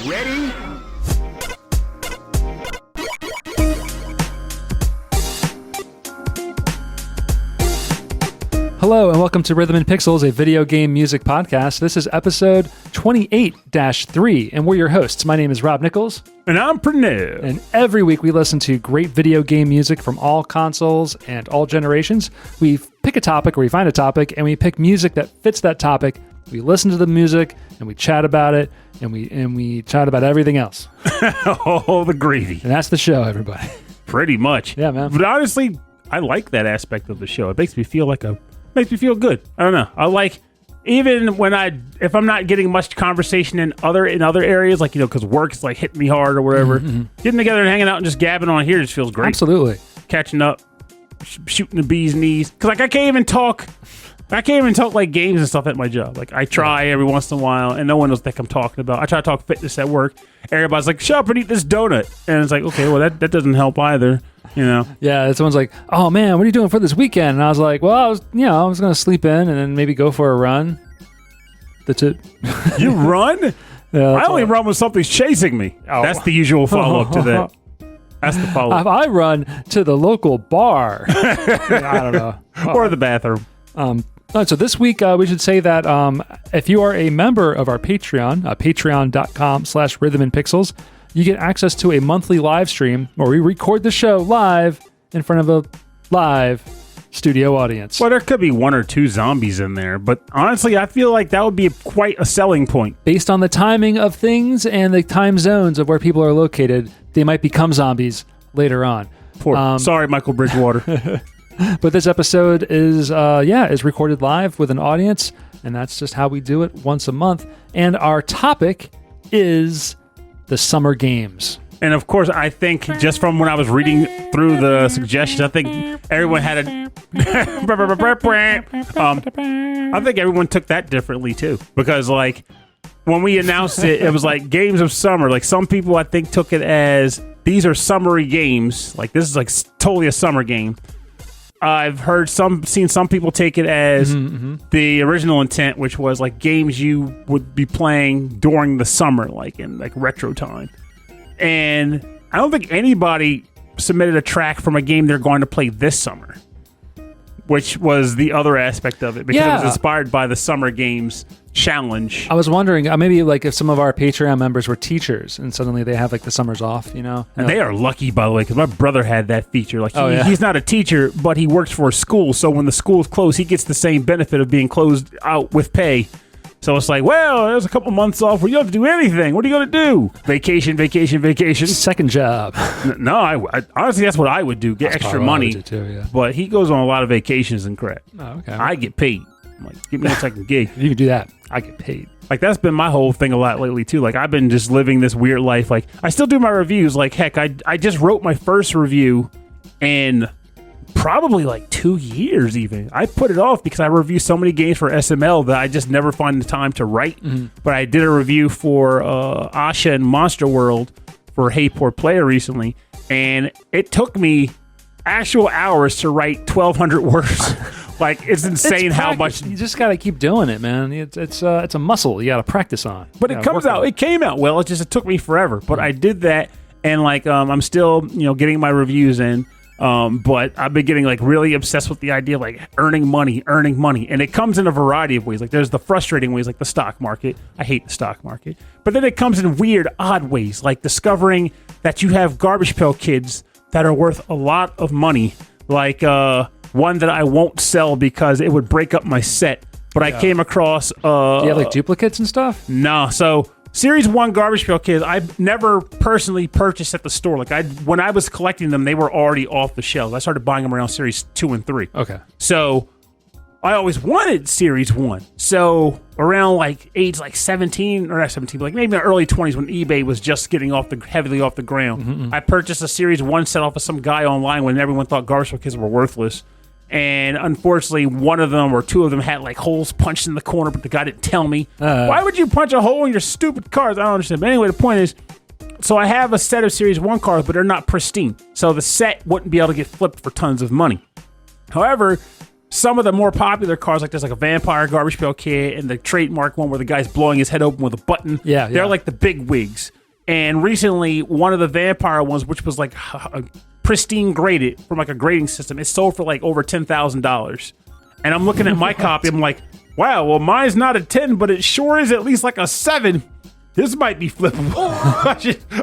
Ready? Hello and welcome to Rhythm and Pixels, a video game music podcast. This is episode 28-3, and we're your hosts. My name is Rob Nichols. And I'm Pernell. And every week we listen to great video game music from all consoles and all generations. We pick a topic, or we find a topic, and we pick music that fits that topic. We listen to the music, and we chat about it, and we chat about everything else. Oh, the gravy. And that's the show, everybody. Pretty much. Yeah, man. But honestly, I like that aspect of the show. It makes me feel good. I don't know. I like, even if I'm not getting much conversation in other areas, like, because work's like hitting me hard or whatever, getting together and hanging out and just gabbing on here just feels great. Absolutely. Catching up, shooting the bee's knees. Because like I can't even talk like games and stuff at my job. Like I try every once in a while, and no one knows what I'm talking about. I try to talk fitness at work. Everybody's like, "Shut up and eat this donut," and it's like, okay, well that doesn't help either. Yeah, someone's like, "Oh man, what are you doing for this weekend?" And I was like, "Well, I was going to sleep in and then maybe go for a run." That's it. You run? Yeah, I only run when something's chasing me. Oh. That's the usual follow-up to that. That's the follow-up. I run to the local bar. I don't know. Or the bathroom. So this week, we should say that if you are a member of our Patreon, patreon.com/rhythmandpixels, you get access to a monthly live stream where we record the show live in front of a live studio audience. Well, there could be one or two zombies in there, but honestly, I feel like that would be quite a selling point. Based on the timing of things and the time zones of where people are located, they might become zombies later on. Sorry, Michael Bridgewater. But this episode is recorded live with an audience, and that's just how we do it once a month. And our topic is the summer games. And of course, I think just from when I was reading through the suggestions, I think everyone had I think everyone took that differently too, because like when we announced it, it was like games of summer. Like some people I think took it as these are summery games. Like this is like totally a summer game. I've seen some people take it as the original intent, which was like games you would be playing during the summer, like in like retro time. And I don't think anybody submitted a track from a game they're going to play this summer, which was the other aspect of it, because it was inspired by the Summer Games Challenge. I was wondering, maybe like if some of our Patreon members were teachers and suddenly they have like the summers off, And they are lucky, by the way, because my brother had that feature. Like he's not a teacher, but he works for a school. So when the school's closed, he gets the same benefit of being closed out with pay. So it's like, well, there's a couple months off where you don't have to do anything. What are you going to do? Vacation. Second job. No, I honestly, that's what I would do. Get extra money. Too, yeah. But he goes on a lot of vacations and crap. Oh, okay. I get paid. I'm like, give me a second gig. You can do that. I get paid. Like, that's been my whole thing a lot lately, too. Like, I've been just living this weird life. Like, I still do my reviews. Like, heck, I just wrote my first review in probably like 2 years even. I put it off because I review so many games for SML that I just never find the time to write. But I did a review for Asha and Monster World for Hey Poor Player recently, and it took me actual hours to write 1,200 words. Like, it's insane how much. You just got to keep doing it, man. It's a muscle you got to practice on. But it comes out. It came out well. It took me forever. But I did that, and like I'm still getting my reviews in. But I've been getting like really obsessed with the idea of like earning money, and it comes in a variety of ways. Like there's the frustrating ways, like the stock market. I hate the stock market, but then it comes in weird, odd ways, like discovering that you have garbage pail kids that are worth a lot of money. Like one that I won't sell because it would break up my set. But I came across. Do you have like duplicates and stuff? No, so. Series 1 Garbage Pail Kids, I've never personally purchased at the store. Like when I was collecting them, they were already off the shelves. I started buying them around Series 2 and 3. Okay. So I always wanted Series 1. So around like age like 17, or not 17, but like maybe in the early 20s when eBay was just getting heavily off the ground, I purchased a Series 1 set off of some guy online when everyone thought Garbage Pail Kids were worthless. And unfortunately, one of them or two of them had like holes punched in the corner, but the guy didn't tell me. Why would you punch a hole in your stupid cards? I don't understand. But anyway, the point is, so I have a set of Series 1 cards, but they're not pristine. So the set wouldn't be able to get flipped for tons of money. However, some of the more popular cards, like there's like a Vampire Garbage Pail Kid and the trademark one where the guy's blowing his head open with a button. Yeah. They're like the big wigs. And recently, one of the vampire ones, which was like pristine graded from like a grading system, it sold for like over $10,000. And I'm looking at my copy. I'm like, wow, well, mine's not a 10, but it sure is at least like a 7. This might be flippable.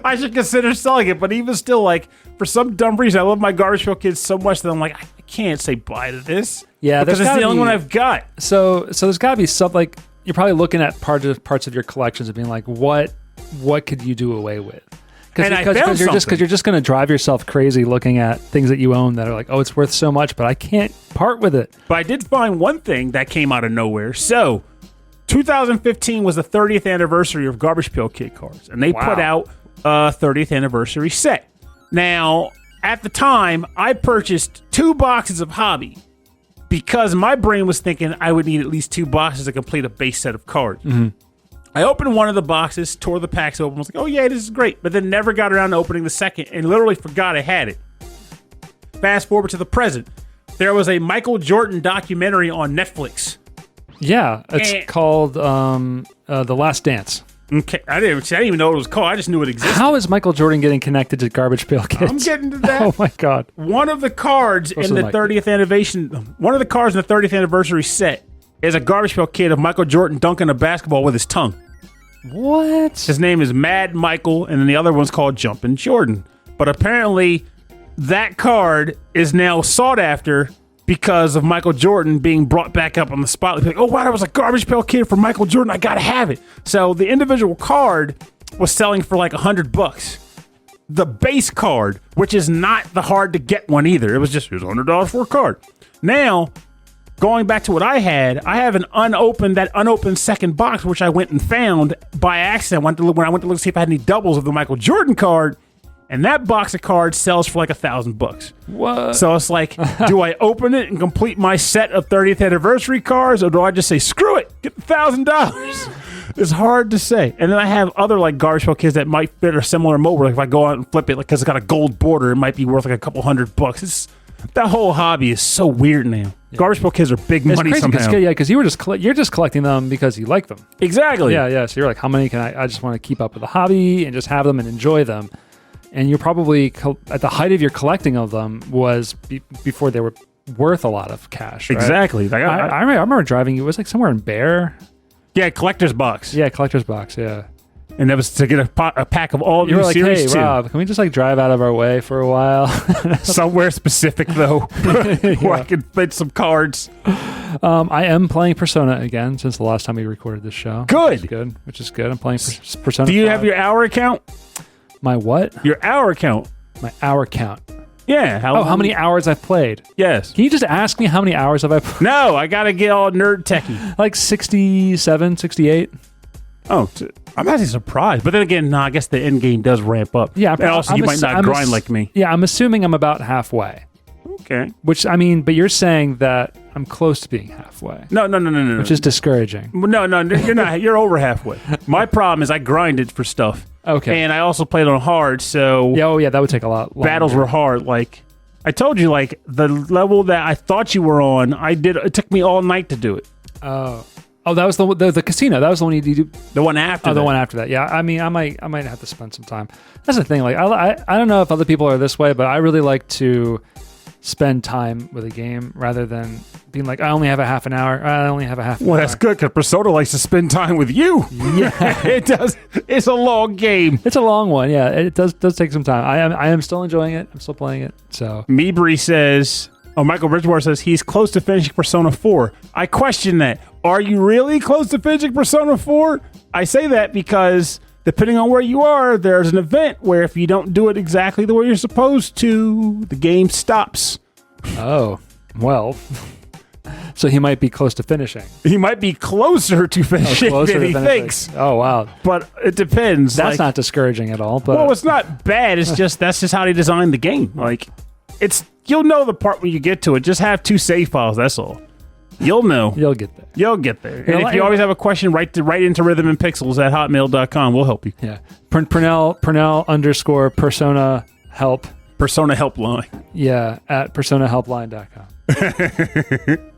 I should consider selling it. But even still, like, for some dumb reason, I love my Garbage Pail Kids so much that I'm like, I can't say bye to this. Yeah, because it's the only one I've got. So there's got to be something, like, you're probably looking at parts of your collections and being like, what could you do away with? Because you're just going to drive yourself crazy looking at things that you own that are like, oh, it's worth so much, but I can't part with it. But I did find one thing that came out of nowhere. So 2015 was the 30th anniversary of Garbage Pail Kid cards, and they put out a 30th anniversary set. Now, at the time, I purchased 2 boxes of Hobby because my brain was thinking I would need at least 2 boxes to complete a base set of cards. Mm-hmm. I opened one of the boxes, tore the packs open, was like, oh yeah, this is great, but then never got around to opening the second and literally forgot I had it. Fast forward to the present. There was a Michael Jordan documentary on Netflix. Yeah, it's called The Last Dance. Okay, I didn't even know what it was called. I just knew it existed. How is Michael Jordan getting connected to Garbage Pail Kids? I'm getting to that. Oh my god! One of the cards in the 30th anniversary set is a Garbage Pail Kid of Michael Jordan dunking a basketball with his tongue. What? His name is Mad Michael, and then the other one's called Jumpin' Jordan. But apparently, that card is now sought after because of Michael Jordan being brought back up on the spotlight. Like, oh, wow, that was a Garbage Pail Kid for Michael Jordan. I gotta have it. So the individual card was selling for like $100. The base card, which is not the hard to get one either. It was just, here's $100 for a card. Now, going back to what I have an unopened second box, which I went and found by accident when I went to look to see if I had any doubles of the Michael Jordan card. And that box of cards sells for like $1,000. What? So it's like, do I open it and complete my set of 30th anniversary cards, or do I just say, screw it, get the $1,000? It's hard to say. And then I have other like Garbage Pail Kids that might fit a similar mold. Like if I go out and flip it, like because it's got a gold border, it might be worth like a couple $100. That whole hobby is so weird now. Yeah. Garbage Pail Kids are big money somehow. Because you're just collecting them because you like them. Exactly. Yeah. So you're like, how many can I just want to keep up with the hobby and just have them and enjoy them. And you're probably at the height of your collecting of them was before they were worth a lot of cash. Right? Exactly. Like I remember driving. It was like somewhere in Bear. Yeah, collector's box. Yeah, collector's box. Yeah. And that was to get a pack of all you new were like, series hey, too. Rob, can we just like drive out of our way for a while? Somewhere specific though, where I can fit some cards. I am playing Persona again since the last time we recorded this show. Good. Which is good. I'm playing Persona. Do you 5. have your hour account? My what? Your hour count. My hour count. Yeah. How many hours I've played? Yes. Can you just ask me how many hours have I played? No, I got to get all nerd techie. Like 67, 68. Oh, I'm actually surprised. But then again, I guess the end game does ramp up. Yeah. And also, you might not grind like me. Yeah, I'm assuming I'm about halfway. Okay. Which, I mean, but you're saying that I'm close to being halfway. No. Which is discouraging. No, you're not. You're over halfway. My problem is I grinded for stuff. Okay. And I also played on hard, so... Yeah, that would take a lot longer. Battles were hard. Like, I told you, like, the level that I thought you were on, it took me all night to do it. Oh, that was the casino. That was the one you did. The one after that. The one after that. Yeah, I mean, I might have to spend some time. That's the thing. Like, I don't know if other people are this way, but I really like to spend time with a game rather than being like, I only have a half an hour. I only have a half an hour. Well, that's good because Persona likes to spend time with you. Yeah. It does. It's a long game. It's a long one. Yeah, it does take some time. I am still enjoying it. I'm still playing it. So Mebri says, Michael Bridgewater says he's close to finishing Persona 4. I question that. Are you really close to finishing Persona 4? I say that because depending on where you are, there's an event where if you don't do it exactly the way you're supposed to, the game stops. Oh, well. So he might be close to finishing. He might be closer to finishing than he thinks. Oh, wow. But it depends. That's not discouraging at all. But well, it's not bad. It's just that's just how they designed the game. Like, you'll know the part when you get to it. Just have 2 save files. That's all. You'll know. You'll get there. You'll get there. And if you always have a question, write into rhythmandpixels@hotmail.com. We'll help you. Yeah. Pernell _ Persona help. Persona helpline. Yeah, at personahelpline.com.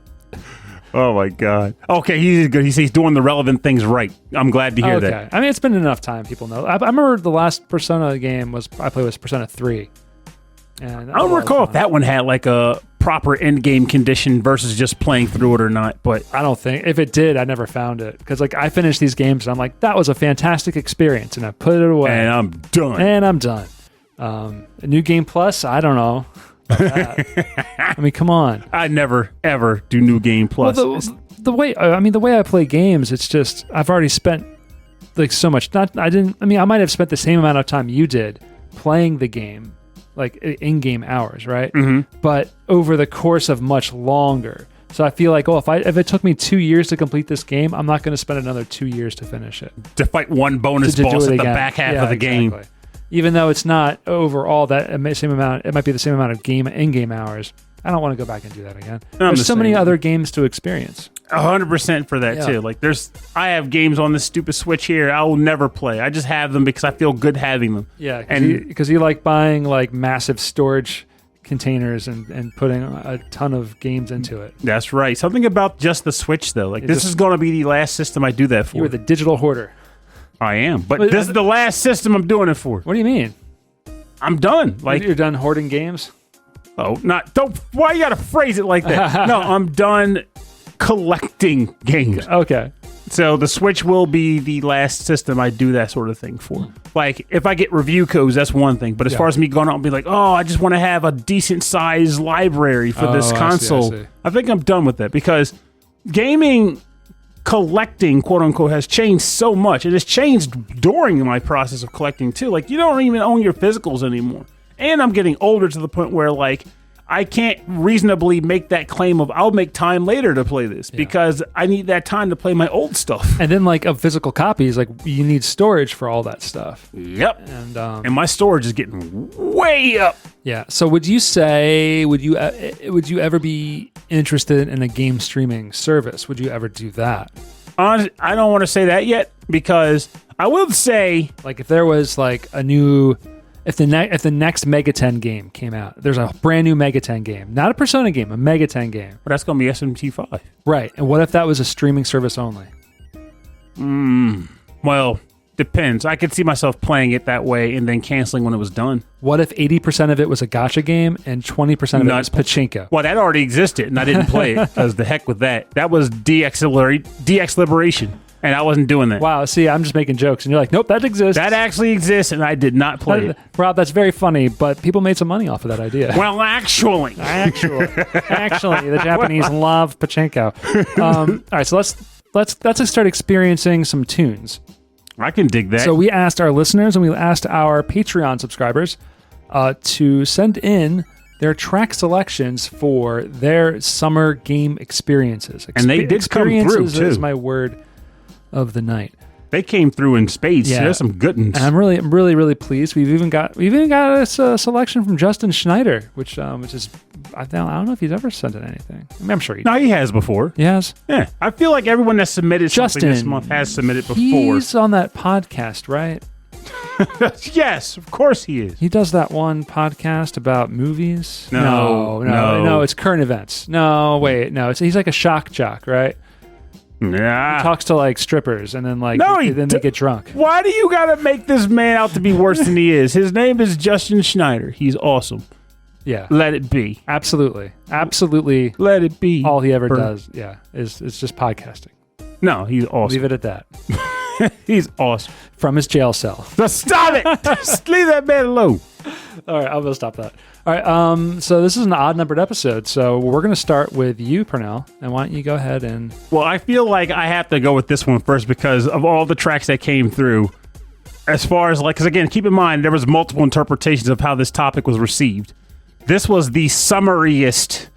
Oh my god. Okay, he's good. He's doing the relevant things right. I'm glad to hear that. I mean, it's been enough time. People know. I remember the last Persona game I played was Persona 3. And I don't recall if that one had like a proper end game condition versus just playing through it or not. But I don't think if it did, I never found it because like I finished these games and I'm like, that was a fantastic experience, and I put it away and I'm done. A new game plus, I don't know. I mean, come on. I never ever do new game plus. Well, the way I play games, it's just I've already spent like so much. I might have spent the same amount of time you did playing the game, like in-game hours, right? Mm-hmm. But over the course of much longer. So I feel like, if it took me 2 years to complete this game, I'm not going to spend another 2 years to finish it. To fight one bonus boss at the back half of the game. Even though it's not overall same amount, it might be the same amount of in-game hours. I don't want to go back and do that again. There's so many other games to experience. 100% for that too. Like I have games on this stupid Switch here I will never play. I just have them because I feel good having them. Yeah, because you like buying like massive storage containers and putting a ton of games into it. That's right. Something about just the Switch though. Like this is going to be the last system I do that for. You're the digital hoarder. I am, but this is the last system I'm doing it for. What do you mean? I'm done. Like you're done hoarding games? Oh, why you gotta phrase it like that? No, I'm done collecting games. Okay. So the Switch will be the last system I do that sort of thing for. Like, if I get review codes, that's one thing. But as far as me going out and be like, oh, I just want to have a decent sized library for this console, I see. I think I'm done with that because gaming collecting, quote unquote, has changed so much. It has changed during my process of collecting too. Like, you don't even own your physicals anymore. And I'm getting older to the point where, like, I can't reasonably make that claim of I'll make time later to play this because I need that time to play my old stuff. And then, like, of physical copies, like, you need storage for all that stuff. Yep. And my storage is getting way up. Yeah. So would you ever be interested in a game streaming service? Would you ever do that? Honestly, I don't want to say that yet because I will say, like, if there was like a new. If the next Mega 10 game came out, there's a brand new Mega 10 game, not a Persona game, a Mega 10 game. But that's going to be SMT5. Right. And what if that was a streaming service only? Well, depends. I could see myself playing it that way and then canceling when it was done. What if 80% of it was a gacha game and 20% of it was pachinko? Well, that already existed and I didn't play it because the heck with that. That was DX Liberation. And I wasn't doing that. Wow, see, I'm just making jokes. And you're like, nope, that exists. That actually exists, and I did not play it. Rob, that's very funny, but people made some money off of that idea. Well, actually, the Japanese love pachinko. All right, so let's start experiencing some tunes. I can dig that. So we asked our listeners and we asked our Patreon subscribers to send in their track selections for their summer game experiences. And they did come through, too. Is my word of the night. They came through in spades. Yeah. So there's some good ones. And I'm really pleased. We've even got a selection from Justin Schneider, which is I don't know if he's ever sent in anything. I mean, I'm sure he. No, he has before. He has. Yeah, I feel like everyone that submitted something this month has submitted before. He's on that podcast, right? Yes, of course he is. He does that one podcast about movies. No, it's current events. No, wait, no, he's like a shock jock, right? Yeah. He talks to like strippers and then like they get drunk. Why do you gotta make this man out to be worse than he is? His name is Justin Schneider. He's awesome. Yeah. Let it be. Absolutely. Let it be. All he ever does, is just podcasting. No, he's awesome. Leave it at that. He's awesome. From his jail cell. Just stop it! Just leave that man alone. All right, I'm going to stop that. All right, so this is an odd-numbered episode, so we're going to start with you, Pernell, and why don't you go ahead and... Well, I feel like I have to go with this one first because of all the tracks that came through. As far as, like, because again, keep in mind, there was multiple interpretations of how this topic was received. This was the summariest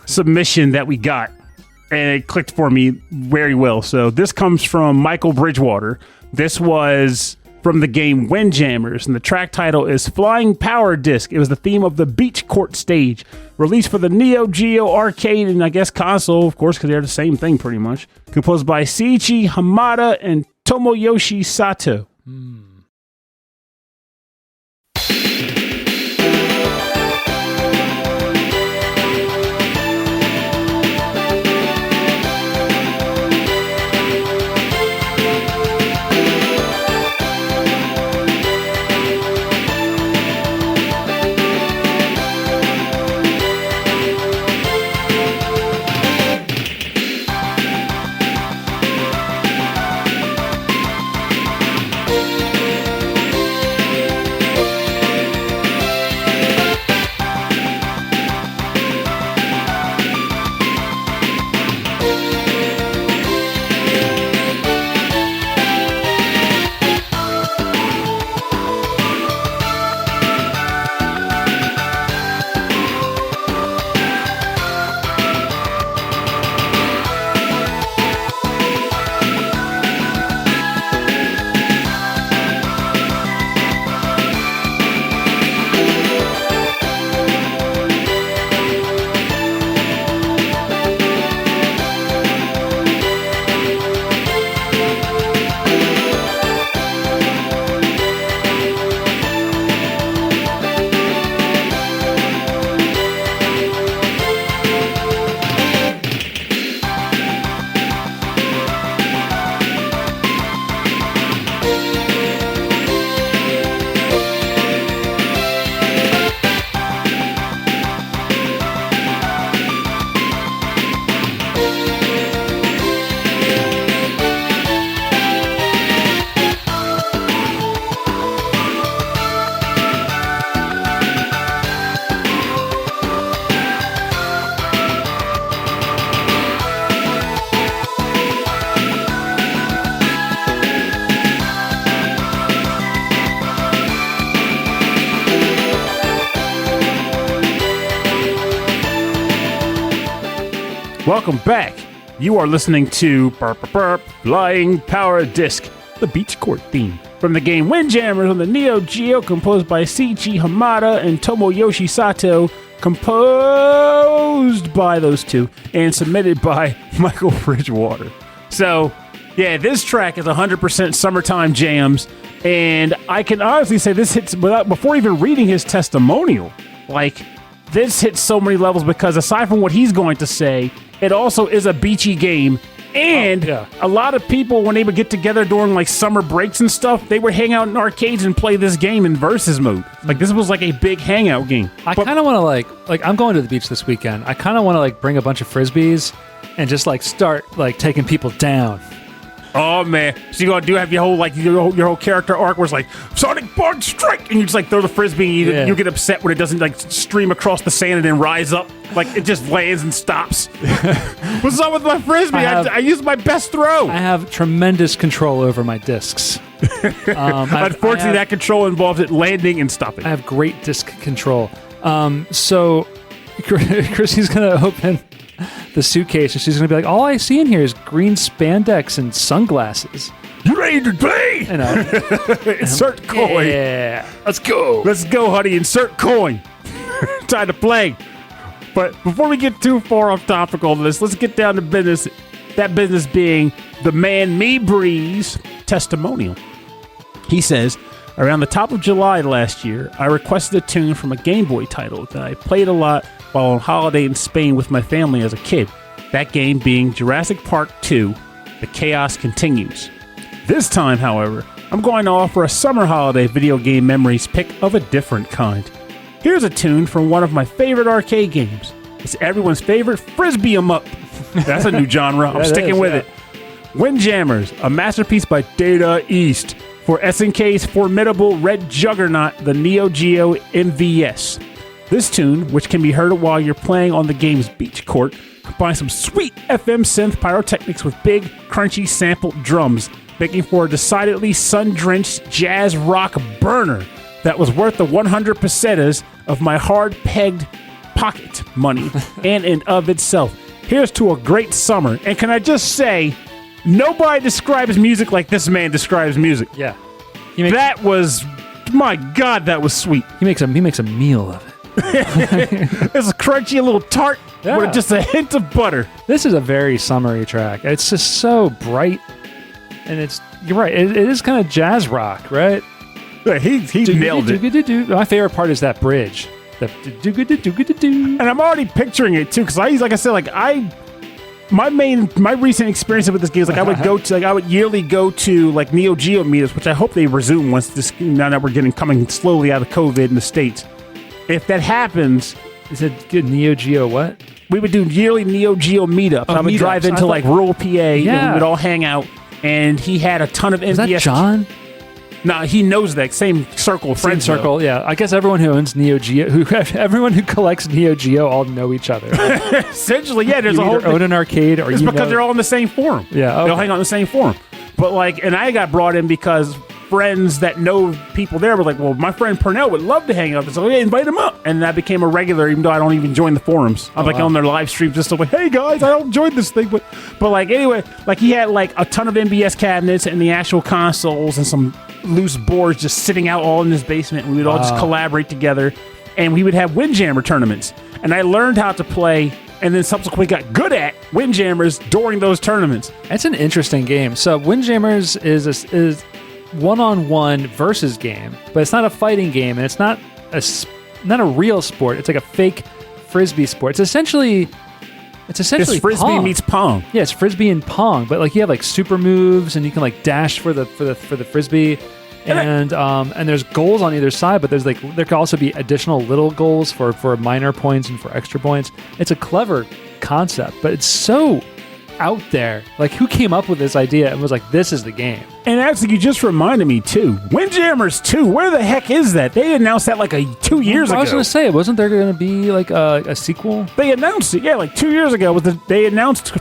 submission that we got, and it clicked for me very well. So this comes from Michael Bridgewater. This was from the game Windjammers, and the track title is Flying Power Disc. It was the theme of the Beach Court stage, released for the Neo Geo arcade and I guess console, of course, because they're the same thing pretty much. Composed by Seiichi, Hamada, and Tomoyoshi Sato. Welcome back. You are listening to Flying Power Disc, the Beach Court theme from the game Windjammers on the Neo Geo, composed by Seiichi Hamada and Tomoyoshi Sato, composed by those two, and submitted by Michael Bridgewater. So, yeah, this track is 100% summertime jams, and I can honestly say this hits before even reading his testimonial. Like, this hits so many levels because aside from what he's going to say, it also is a beachy game. And a lot of people, when they would get together during like summer breaks and stuff, they would hang out in arcades and play this game in versus mode. Like, this was like a big hangout game. I kind of want to like I'm going to the beach this weekend. I kind of want to like bring a bunch of frisbees and just like start like taking people down. Oh man! So you have your whole like your whole character arc where it's like Sonic Bug Strike, and you just like throw the frisbee, and you get upset when it doesn't like stream across the sand and then rise up, like it just lands and stops. What's up with my frisbee? I used my best throw. I have tremendous control over my discs. Unfortunately, that control involves it landing and stopping. I have great disc control. So Chrissy's gonna open the suitcase and she's gonna be like, all I see in here is green spandex and sunglasses. You ready to play? You know, insert coin. Yeah, let's go, honey. Insert coin. Time to play. But before we get too far off topic on this, let's get down to business. That business being the man Me Breeze testimonial. He says, around the top of July last year, I requested a tune from a Game Boy title that I played a lot while on holiday in Spain with my family as a kid. That game being Jurassic Park 2, The Chaos Continues. This time, however, I'm going to offer a summer holiday video game memories pick of a different kind. Here's a tune from one of my favorite arcade games. It's everyone's favorite Frisbee 'em Up. That's a new genre. I'm sticking with it. Windjammers, a masterpiece by Data East for SNK's formidable red juggernaut, the Neo Geo MVS. This tune, which can be heard while you're playing on the game's beach court, combines some sweet FM synth pyrotechnics with big, crunchy sampled drums, making for a decidedly sun-drenched jazz rock burner that was worth the 100 pesetas of my hard-pegged pocket money and in of itself. Here's to a great summer. And can I just say, nobody describes music like this man describes music. Yeah, that was, my God, that was sweet. He makes a meal of it. It's a crunchy little tart with just a hint of butter. This is a very summery track. It's just so bright, and you're right. It is kind of jazz rock, right? Yeah, he nailed it. My favorite part is that bridge. And I'm already picturing it too, because my recent experience with this game is like I would yearly go to like Neo Geo meetups, which I hope they resume once this, now that we're coming slowly out of COVID in the States. If that happens, is it good Neo Geo what? We would do yearly Neo Geo meetups. I would drive into like rural PA and we would all hang out, and he had a ton of NVS. Is that John? No, he knows that same circle, friend circle. Though. Yeah, I guess everyone who owns Neo Geo, everyone who collects Neo Geo, all know each other. Right? Essentially, yeah. There's you a whole own an arcade, or it's because they're all in the same forum. Yeah, okay. They'll hang out in the same forum. But like, and I got brought in because friends that know people there were like, "Well, my friend Purnell would love to hang out." So yeah, invite him up, and that became a regular. Even though I don't even join the forums, I'm on their live streams just like, "Hey guys, I don't join this thing," but like anyway, like he had like a ton of NBS cabinets and the actual consoles and some loose boards just sitting out all in his basement. We would all just collaborate together, and we would have Windjammer tournaments. And I learned how to play, and then subsequently got good at Windjammers during those tournaments. That's an interesting game. So Windjammers is one-on-one versus game, but it's not a fighting game, and it's not a real sport. It's like a fake frisbee sport. It's essentially frisbee Pong. meets Pong. Yeah, it's frisbee and Pong, but like you have like super moves, and you can like dash for the frisbee, and there's goals on either side, but there can also be additional little goals for minor points and for extra points. It's a clever concept, but it's so out there. Like, who came up with this idea and was like, this is the game? And actually, you just reminded me too. Windjammers 2, where the heck is that? They announced that like 2 years ago. I was going to say, wasn't there going to be like a sequel? They announced it, yeah, like 2 years ago. They announced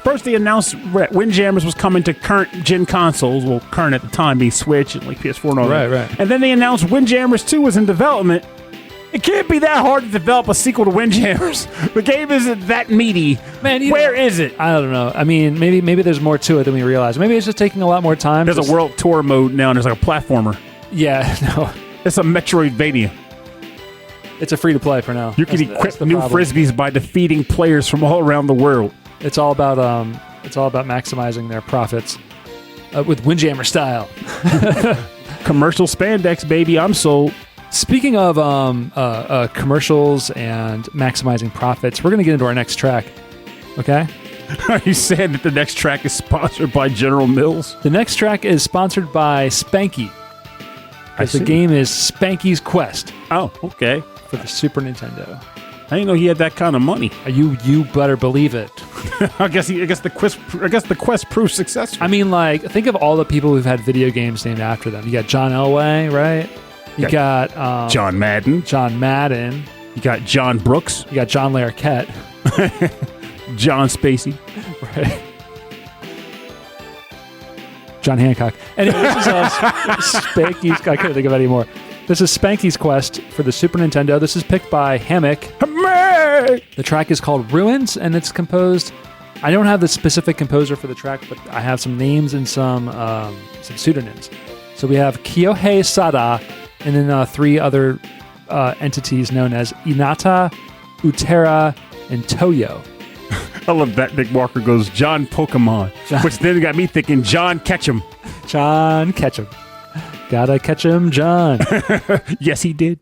Windjammers was coming to current gen consoles. Well, current at the time being Switch and like PS4 and all that. Right. And then they announced Windjammers 2 was in development. It can't be that hard to develop a sequel to Windjammers. The game isn't that meaty. Man, where is it? I don't know. I mean, maybe there's more to it than we realize. Maybe it's just taking a lot more time. There's a world tour mode now, and there's like a platformer. Yeah, no. It's a Metroidvania. It's a free-to-play for now. You can equip new frisbees by defeating players from all around the world. It's all about maximizing their profits with Windjammer style. Commercial spandex, baby. I'm sold. Speaking of commercials and maximizing profits, we're going to get into our next track. Okay? Are you saying that the next track is sponsored by General Mills? The next track is sponsored by Spanky. The game is Spanky's Quest. Oh, okay. For the Super Nintendo. I didn't know he had that kind of money. You better believe it. I guess the quest proved successful. I mean, like, think of all the people who've had video games named after them. You got John Elway, right? You got John Madden. You got John Brooks. You got John Larroquette. John Spacey. Right. John Hancock. Anyway, this is Spanky's. I couldn't think of any more. This is Spanky's Quest for the Super Nintendo. This is picked by Hammock. The track is called Ruins, and it's composed. I don't have the specific composer for the track, but I have some names and some pseudonyms. So we have Kyohei Sada, and then 3 other entities known as Inata, Ootera, and Toyo. I love that Nick Walker goes, John Pokemon, which then got me thinking John Ketchum. John Ketchum. Gotta catch him, John. Yes, he did.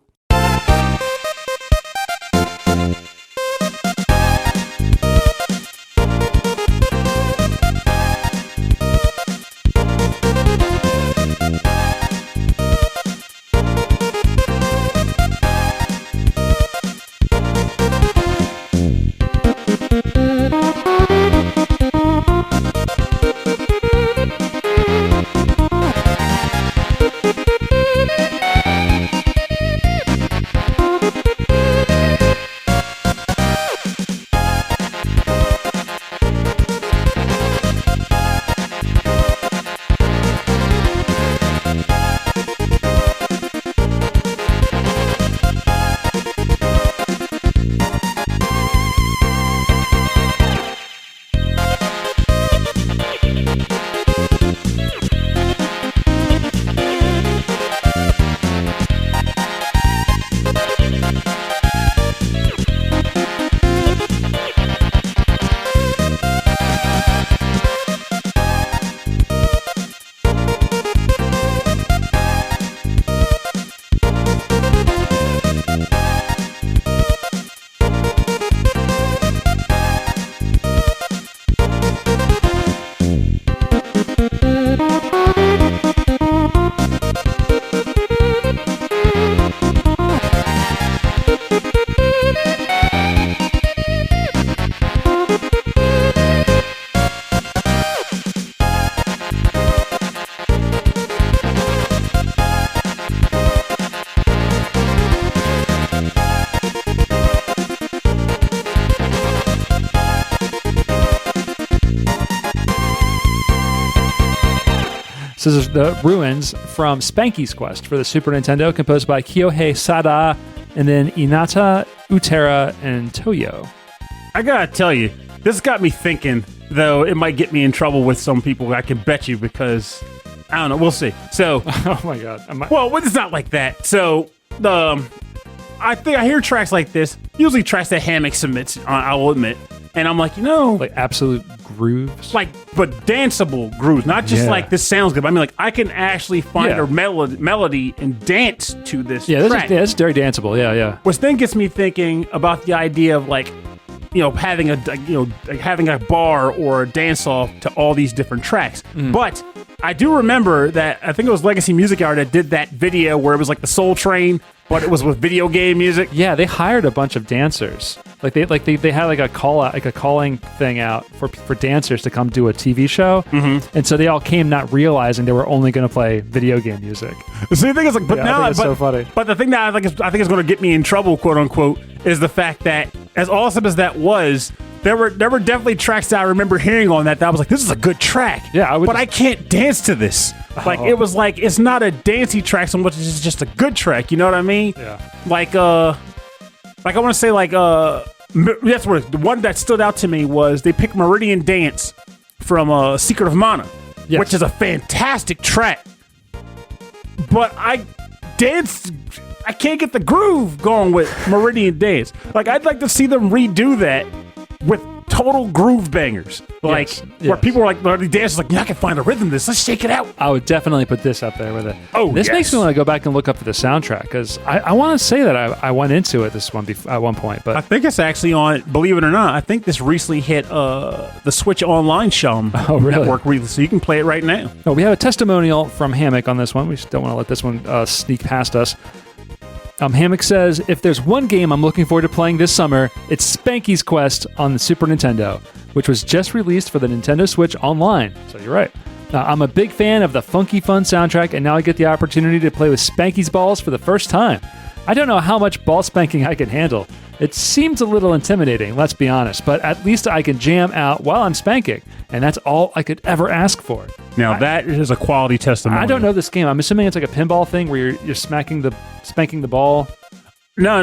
This is the Ruins from Spanky's Quest for the Super Nintendo, composed by Kyohei Sada, and then Inata, Ootera, and Toyo. I gotta tell you, this got me thinking, though it might get me in trouble with some people, I can bet you, because, I don't know, we'll see. So, oh my god. Well, it's not like that. So, I think I hear tracks like this, usually tracks that Hammock submits, I will admit, and I'm like, like absolute grooves, like, but danceable grooves, not just like this sounds good. But I mean, like, I can actually find a melody and dance to this. Track. This is very danceable. Yeah. Which then gets me thinking about the idea of like, having a bar or a dance off to all these different tracks. But I do remember that I think it was Legacy Music Hour that did that video where it was like the Soul Train, but it was with video game music. Yeah, they hired a bunch of dancers. They had like a calling thing out for dancers to come do a TV show, and so they all came not realizing they were only going to play video game music. So the thing is, like, but so funny. But the thing that I think is going to get me in trouble, quote unquote, is the fact that as awesome as that was, there were definitely tracks that I remember hearing on that I was like, this is a good track. Yeah, but I can't dance to this. Like, it was like, it's not a dancey track so much as it's just a good track. You know what I mean? Yeah. Like I want to say, that's what the one that stood out to me was they picked Meridian Dance from Secret of Mana, which is a fantastic track. But I can't get the groove going with Meridian Dance. Like, I'd like to see them redo that with total groove bangers. Like, where people are like, the dancers like, I can find a rhythm to this. Let's shake it out. I would definitely put this up there with it. Oh, this makes me want to go back and look up for the soundtrack, because I want to say that I went into it at one point. But I think it's actually on, believe it or not, I think this recently hit the Switch Online network recently, so you can play it right now. Oh, we have a testimonial from Hammock on this one. We just don't want to let this one sneak past us. Hammock says, if there's one game I'm looking forward to playing this summer, it's Spanky's Quest on the Super Nintendo, which was just released for the Nintendo Switch Online. So you're right. I'm a big fan of the funky fun soundtrack, and now I get the opportunity to play with Spanky's balls for the first time. I don't know how much ball spanking I can handle. It seems a little intimidating, let's be honest, but at least I can jam out while I'm spanking, and that's all I could ever ask for. Now, that is a quality testimony. I don't know this game. I'm assuming it's like a pinball thing where you're spanking the ball. No.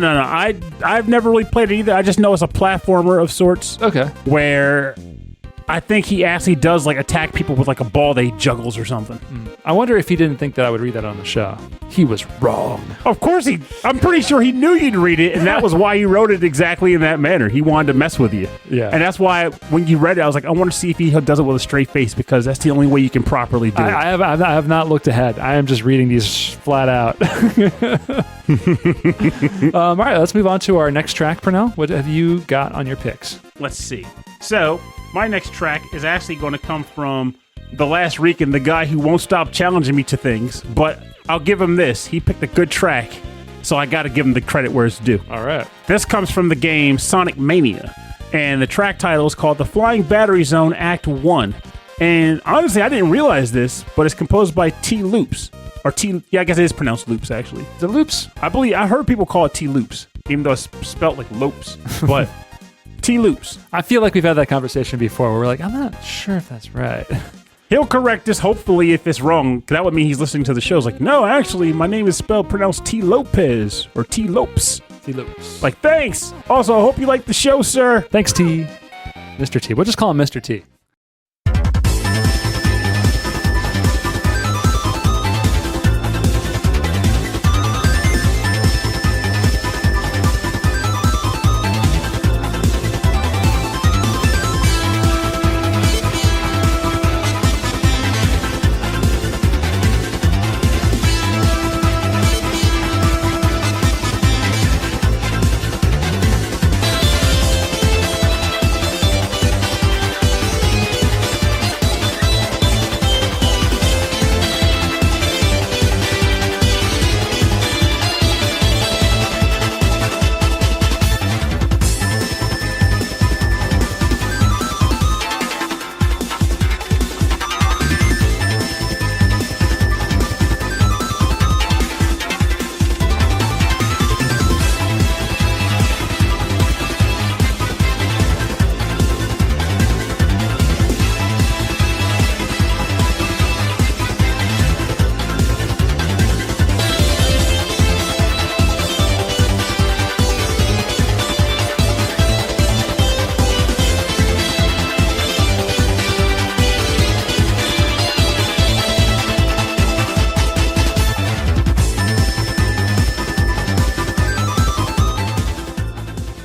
I've never really played it either. I just know it's a platformer of sorts. Okay. Where I think he actually does like attack people with like a ball that he juggles or something. I wonder if he didn't think that I would read that on the show. He was wrong. Of course I'm pretty sure he knew you'd read it, and that was why he wrote it exactly in that manner. He wanted to mess with you. Yeah. And that's why when you read it, I was like, I want to see if he does it with a straight face, because that's the only way you can properly do it. I have not looked ahead. I am just reading these flat out. All right, let's move on to our next track, Pernell. What have you got on your picks? Let's see. So, my next track is actually going to come from the last Rican, the guy who won't stop challenging me to things, but I'll give him this. He picked a good track, so I got to give him the credit where it's due. All right. This comes from the game Sonic Mania, and the track title is called The Flying Battery Zone Act 1. And honestly, I didn't realize this, but it's composed by T. Lopes. Or T, yeah, I guess it is pronounced Loops, actually. Is it Loops? I heard people call it T. Loops, even though it's spelt like Lopes, but T. Loops. I feel like we've had that conversation before where we're like, I'm not sure if that's right. He'll correct us, hopefully, if it's wrong. That would mean he's listening to the show. It's like, no, actually, my name is pronounced T. Lopez, or T. Lopes. T. Lopes. Like, thanks. Also, I hope you like the show, sir. Thanks, T. Mr. T. We'll just call him Mr. T.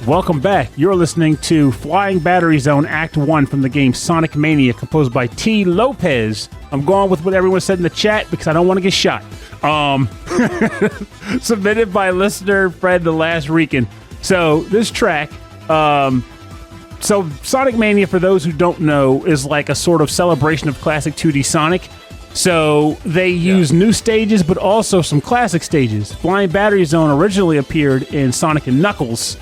Welcome back. You're listening to Flying Battery Zone Act 1 from the game Sonic Mania, composed by T. Lopez. I'm going with what everyone said in the chat because I don't want to get shot. Submitted by listener Fred the Last Rican. So this track, so Sonic Mania, for those who don't know, is like a sort of celebration of classic 2D Sonic. So they use new stages, but also some classic stages. Flying Battery Zone originally appeared in Sonic and Knuckles,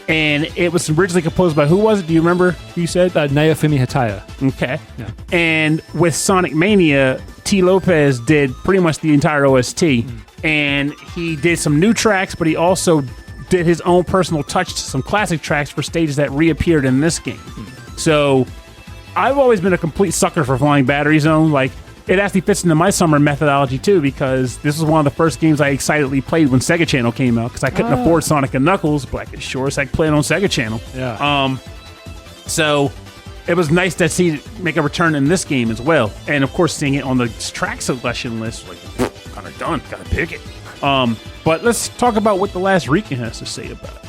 and it was originally composed by, who was it? Do you remember who you said? Naofumi Hataya. Okay. Yeah. And with Sonic Mania, T. Lopez did pretty much the entire OST. And he did some new tracks, but he also did his own personal touch to some classic tracks for stages that reappeared in this game. So I've always been a complete sucker for Flying Battery Zone. Like, it actually fits into my summer methodology too, because this was one of the first games I excitedly played when Sega Channel came out, because I couldn't afford Sonic and Knuckles, but I could sure as heck play it on Sega Channel. Yeah. So it was nice to see it make a return in this game as well. And of course, seeing it on the track selection list, like, kind of done, gotta pick it. But let's talk about what the last Rican has to say about it.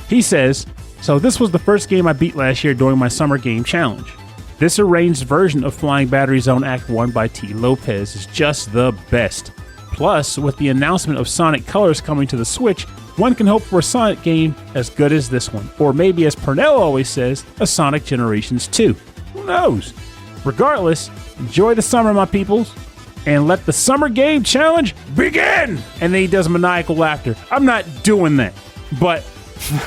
He says, so this was the first game I beat last year during my summer game challenge. This arranged version of Flying Battery Zone Act 1 by T. Lopes is just the best. Plus, with the announcement of Sonic Colors coming to the Switch, one can hope for a Sonic game as good as this one. Or maybe, as Purnell always says, a Sonic Generations 2. Who knows? Regardless, enjoy the summer, my peoples, and let the Summer Game Challenge begin! And then he does maniacal laughter. I'm not doing that, but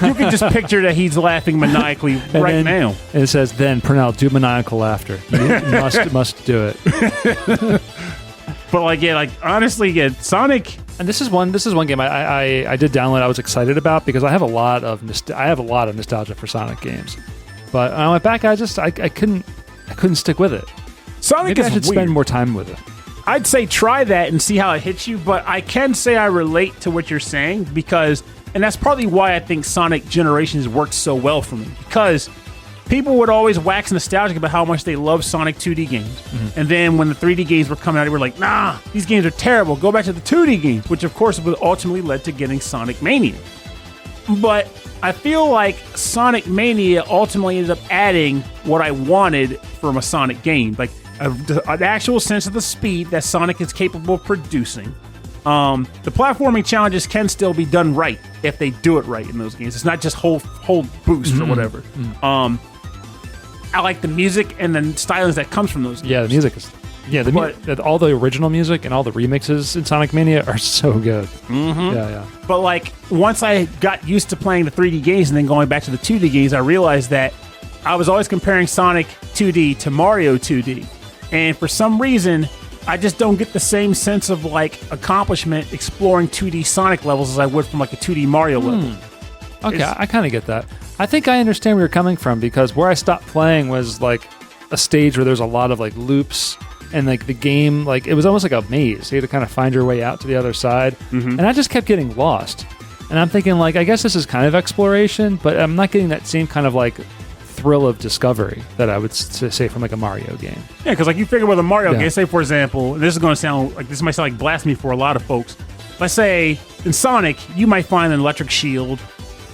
you can just picture that he's laughing maniacally right now. And it says, then, Purnell, do maniacal laughter. You must do it. But honestly, Sonic. And this is one game I did download. I was excited about because I have a lot of nostalgia for Sonic games. But when I went back, I couldn't stick with it. Sonic Maybe is I should weird. spend more time with it. I'd say try that and see how it hits you, but I can say I relate to what you're saying because, and that's partly why I think Sonic Generations worked so well for me, because people would always wax nostalgic about how much they love Sonic 2D games. And then when the 3D games were coming out, they were like, nah, these games are terrible. Go back to the 2D games, which of course ultimately led to getting Sonic Mania. But I feel like Sonic Mania ultimately ended up adding what I wanted from a Sonic game, like an actual sense of the speed that Sonic is capable of producing. The platforming challenges can still be done right if they do it right in those games. It's not just hold boost or whatever. I like the music and the stylings that comes from those games. Yeah, the music is... Yeah, all the original music and all the remixes in Sonic Mania are so good. Yeah. But once I got used to playing the 3D games and then going back to the 2D games, I realized that I was always comparing Sonic 2D to Mario 2D. And for some reason, I just don't get the same sense of accomplishment exploring 2D Sonic levels as I would from a 2D Mario level. Okay, I kind of get that. I think I understand where you're coming from, because where I stopped playing was a stage where there's a lot of loops, and the game, it was almost like a maze. You had to kind of find your way out to the other side, and I just kept getting lost. And I'm thinking I guess this is kind of exploration, but I'm not getting that same kind of thrill of discovery that I would say from a Mario game. Yeah, because you figure with a Mario game, say for example, this is going to sound this might sound like blasphemy for a lot of folks. Let's say in Sonic, you might find an electric shield.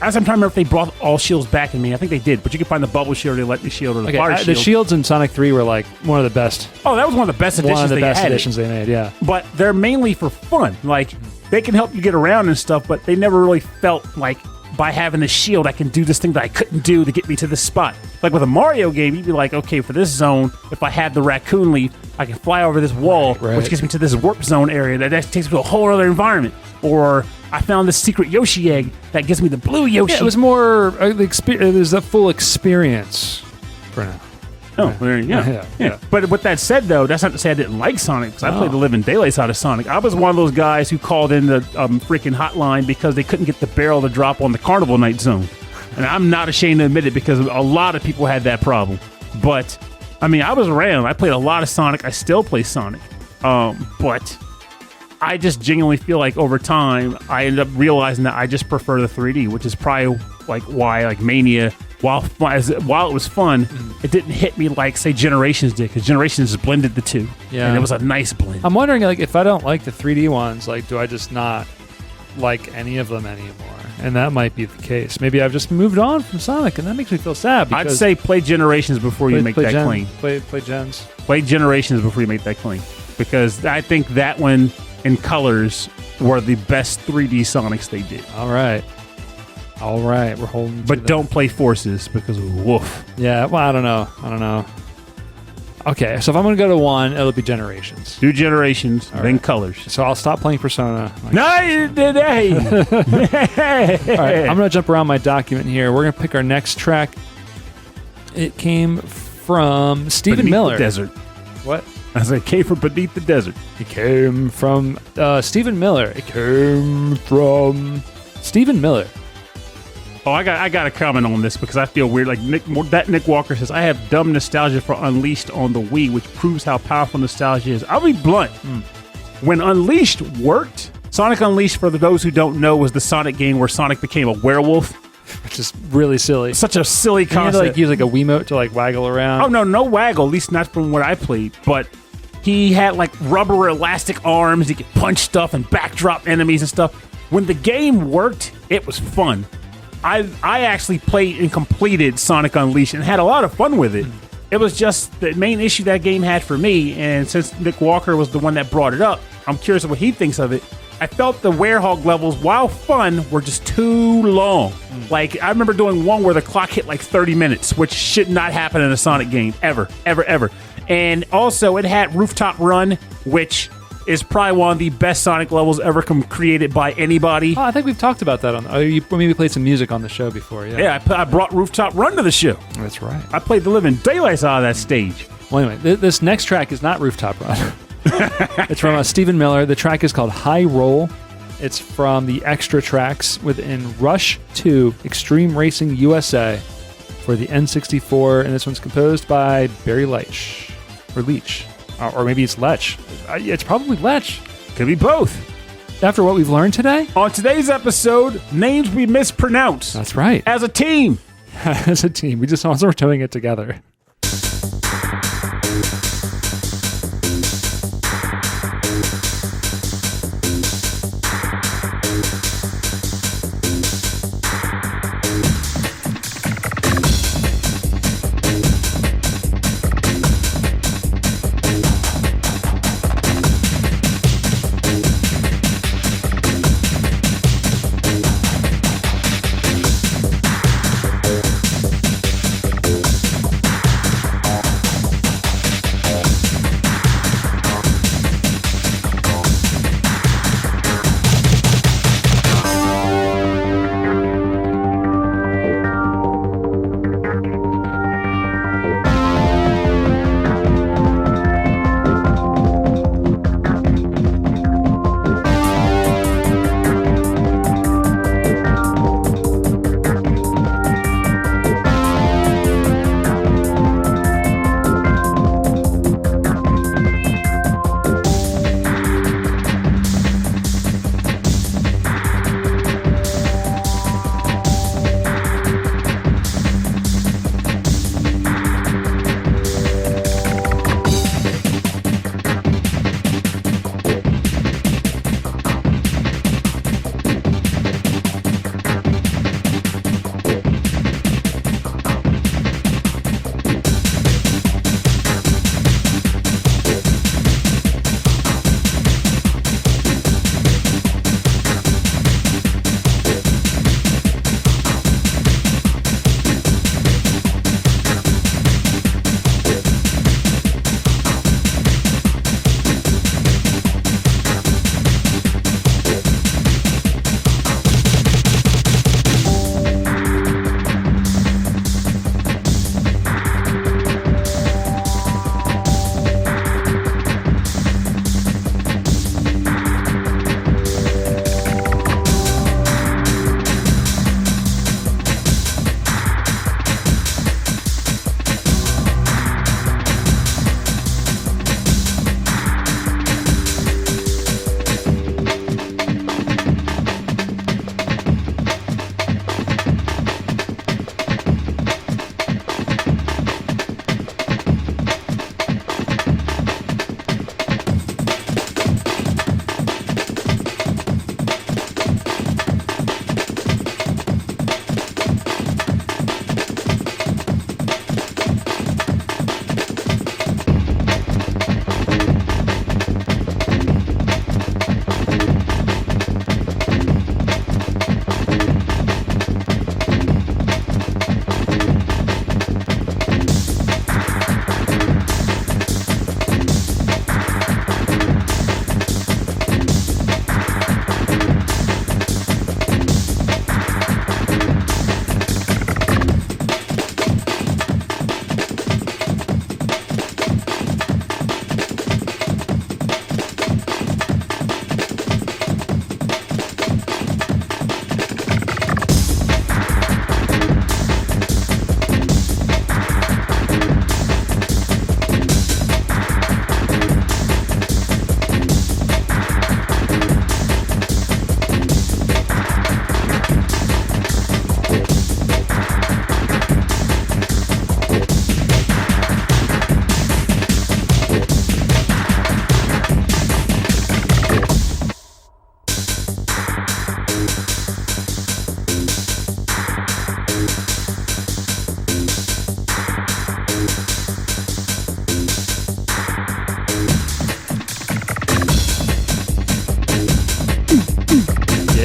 As I'm trying to remember if they brought all shields back in me. I think they did, but you can find the bubble shield, the electric shield, or the fire shield. The shields in Sonic 3 were one of the best. Oh, that was one of the best additions they made, yeah. But they're mainly for fun. They can help you get around and stuff, but they never really felt like by having the shield, I can do this thing that I couldn't do to get me to this spot. With a Mario game, you'd be like, okay, for this zone, if I had the raccoon leaf, I can fly over this wall, which gets me to this warp zone area that takes me to a whole other environment. Or I found this secret Yoshi egg that gives me the blue Yoshi. Yeah, it was more it was a full experience for now. Oh, yeah. But with that said, though, that's not to say I didn't like Sonic, because I played the living daylights out of Sonic. I was one of those guys who called in the freaking hotline because they couldn't get the barrel to drop on the Carnival Night Zone. And I'm not ashamed to admit it, because a lot of people had that problem. But, I was around. I played a lot of Sonic. I still play Sonic. But I just genuinely feel like over time, I ended up realizing that I just prefer the 3D, which is probably why Mania... While it was fun, it didn't hit me say Generations did, because Generations blended the two, and it was a nice blend. I'm wondering, if I don't like the 3D ones, do I just not like any of them anymore? And that might be the case. Maybe I've just moved on from Sonic, and that makes me feel sad. I'd say play Generations before you make that claim. Play Gens. Play Generations before you make that claim, because I think that one and Colors were the best 3D Sonics they did. All right, we're holding. But don't play Forces, because woof. Yeah, well, I don't know. Okay, so if I'm going to go to one, it'll be Generations. Do Generations, then Colors. So I'll stop playing Persona. No, you did. All right, I'm going to jump around my document here. We're going to pick our next track. It came from Stephen Miller. The desert. What? I said it came from Beneath the Desert. It came from Stephen Miller. Oh, I got a comment on this because I feel weird. Like Nick Walker says, I have dumb nostalgia for Unleashed on the Wii, which proves how powerful nostalgia is. I'll be blunt. When Unleashed worked, Sonic Unleashed, for those who don't know, was the Sonic game where Sonic became a werewolf. Which is really silly. Such a silly concept. You had to like use like a Wiimote to like waggle around. Oh no waggle. At least not from what I played. But he had like rubber elastic arms. He could punch stuff and backdrop enemies and stuff. When the game worked, it was fun. I actually played and completed Sonic Unleashed and had a lot of fun with it. It was just the main issue that game had for me, and since Nick Walker was the one that brought it up, I'm curious what he thinks of it. I felt the Werehog levels, while fun, were just too long. Like, I remember doing one where the clock hit like 30 minutes, which should not happen in a Sonic game, ever. And also, it had Rooftop Run, which is probably one of the best Sonic levels ever created by anybody. Oh, I think we've talked about that on. You maybe played some music on the show before. Yeah, I brought Rooftop Run to the show. That's right. I played the living daylights out of that stage. Well, anyway, this next track is not Rooftop Run. It's from Stephen Miller. The track is called High Roll. It's from the extra tracks within Rush 2 Extreme Racing USA for the N64, and this one's composed by Barry Leitch. Or Leitch. Or maybe it's Leitch. It's probably Leitch. Could be both. After what we've learned today? On today's episode, names we mispronounce. That's right. As a team. As a team. We just also are doing it together.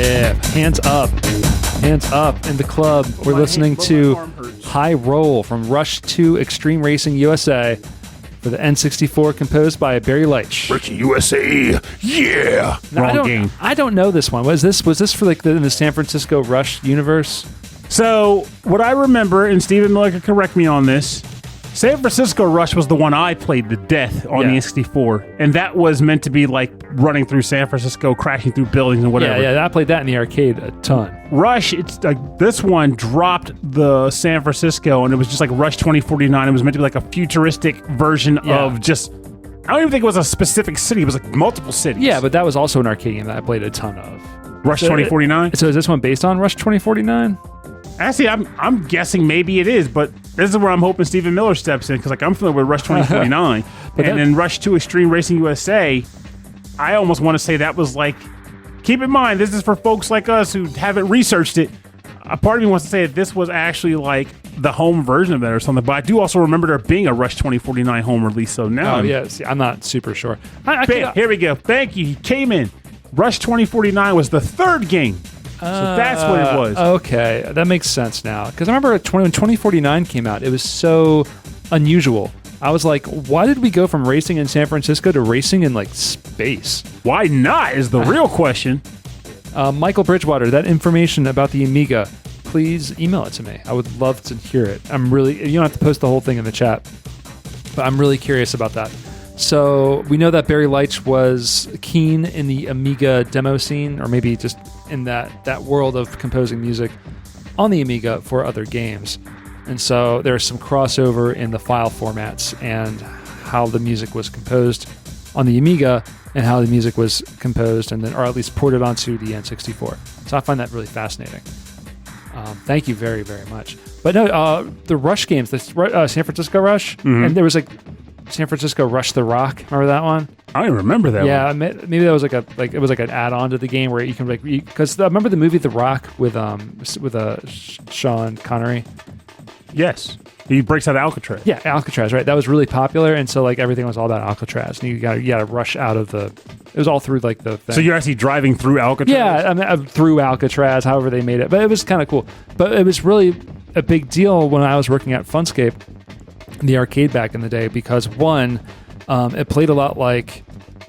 Yeah, hands up in the club. We're listening to High Roll from Rush 2 Extreme Racing USA for the N64, composed by Barry Leitch. Racing USA, yeah. Wrong game. I don't know this one. Was this for like the San Francisco Rush universe? So what I remember, and Stephen Miller can correct me on this, San Francisco Rush was the one I played to death on the N64, and that was meant to be like running through San Francisco, crashing through buildings and whatever. Yeah, I played that in the arcade a ton. Rush, it's like this one dropped the San Francisco, and it was just like Rush 2049. It was meant to be like a futuristic version of just. I don't even think it was a specific city. It was like multiple cities. Yeah, but that was also an arcade game that I played a ton of. Rush 2049. So is this one based on Rush 2049? Actually, I'm guessing maybe it is, but this is where I'm hoping Stephen Miller steps in, because like I'm familiar with Rush 2049, and then Rush 2 Extreme Racing USA. I almost want to say that was like, keep in mind, this is for folks like us who haven't researched it. A part of me wants to say that this was actually like the home version of that or something, but I do also remember there being a Rush 2049 home release. So now, I'm not super sure. Here we go. Thank you. He came in. Rush 2049 was the third game. So that's what it was. Okay, that makes sense now. Because I remember when 2049 came out, it was so unusual. I was like, why did we go from racing in San Francisco to racing in like space? Why not is the real question. Michael Bridgewater, that information about the Amiga, please email it to me. I would love to hear it. You don't have to post the whole thing in the chat, but I'm really curious about that. So we know that Barry Leitch was keen in the Amiga demo scene, or maybe just in that world of composing music on the Amiga for other games. And so there's some crossover in the file formats and how the music was composed on the Amiga and how the music was composed and then, or at least ported onto the N64. So I find that really fascinating. Thank you very, very much. But no, the Rush games, the San Francisco Rush, and there was like San Francisco Rush the Rock. Remember that one? I don't remember that one. Yeah, maybe that was it was like an add-on to the game where you can because remember the movie The Rock with Sean Connery? Yes. He breaks out of Alcatraz. Yeah, Alcatraz, right? That was really popular, and so like everything was all about Alcatraz. And you got to rush out of the. It was all through like the thing. So you're actually driving through Alcatraz? Yeah, I mean, through Alcatraz, however they made it, but it was kind of cool. But it was really a big deal when I was working at Funscape, in the arcade back in the day, because one, it played a lot like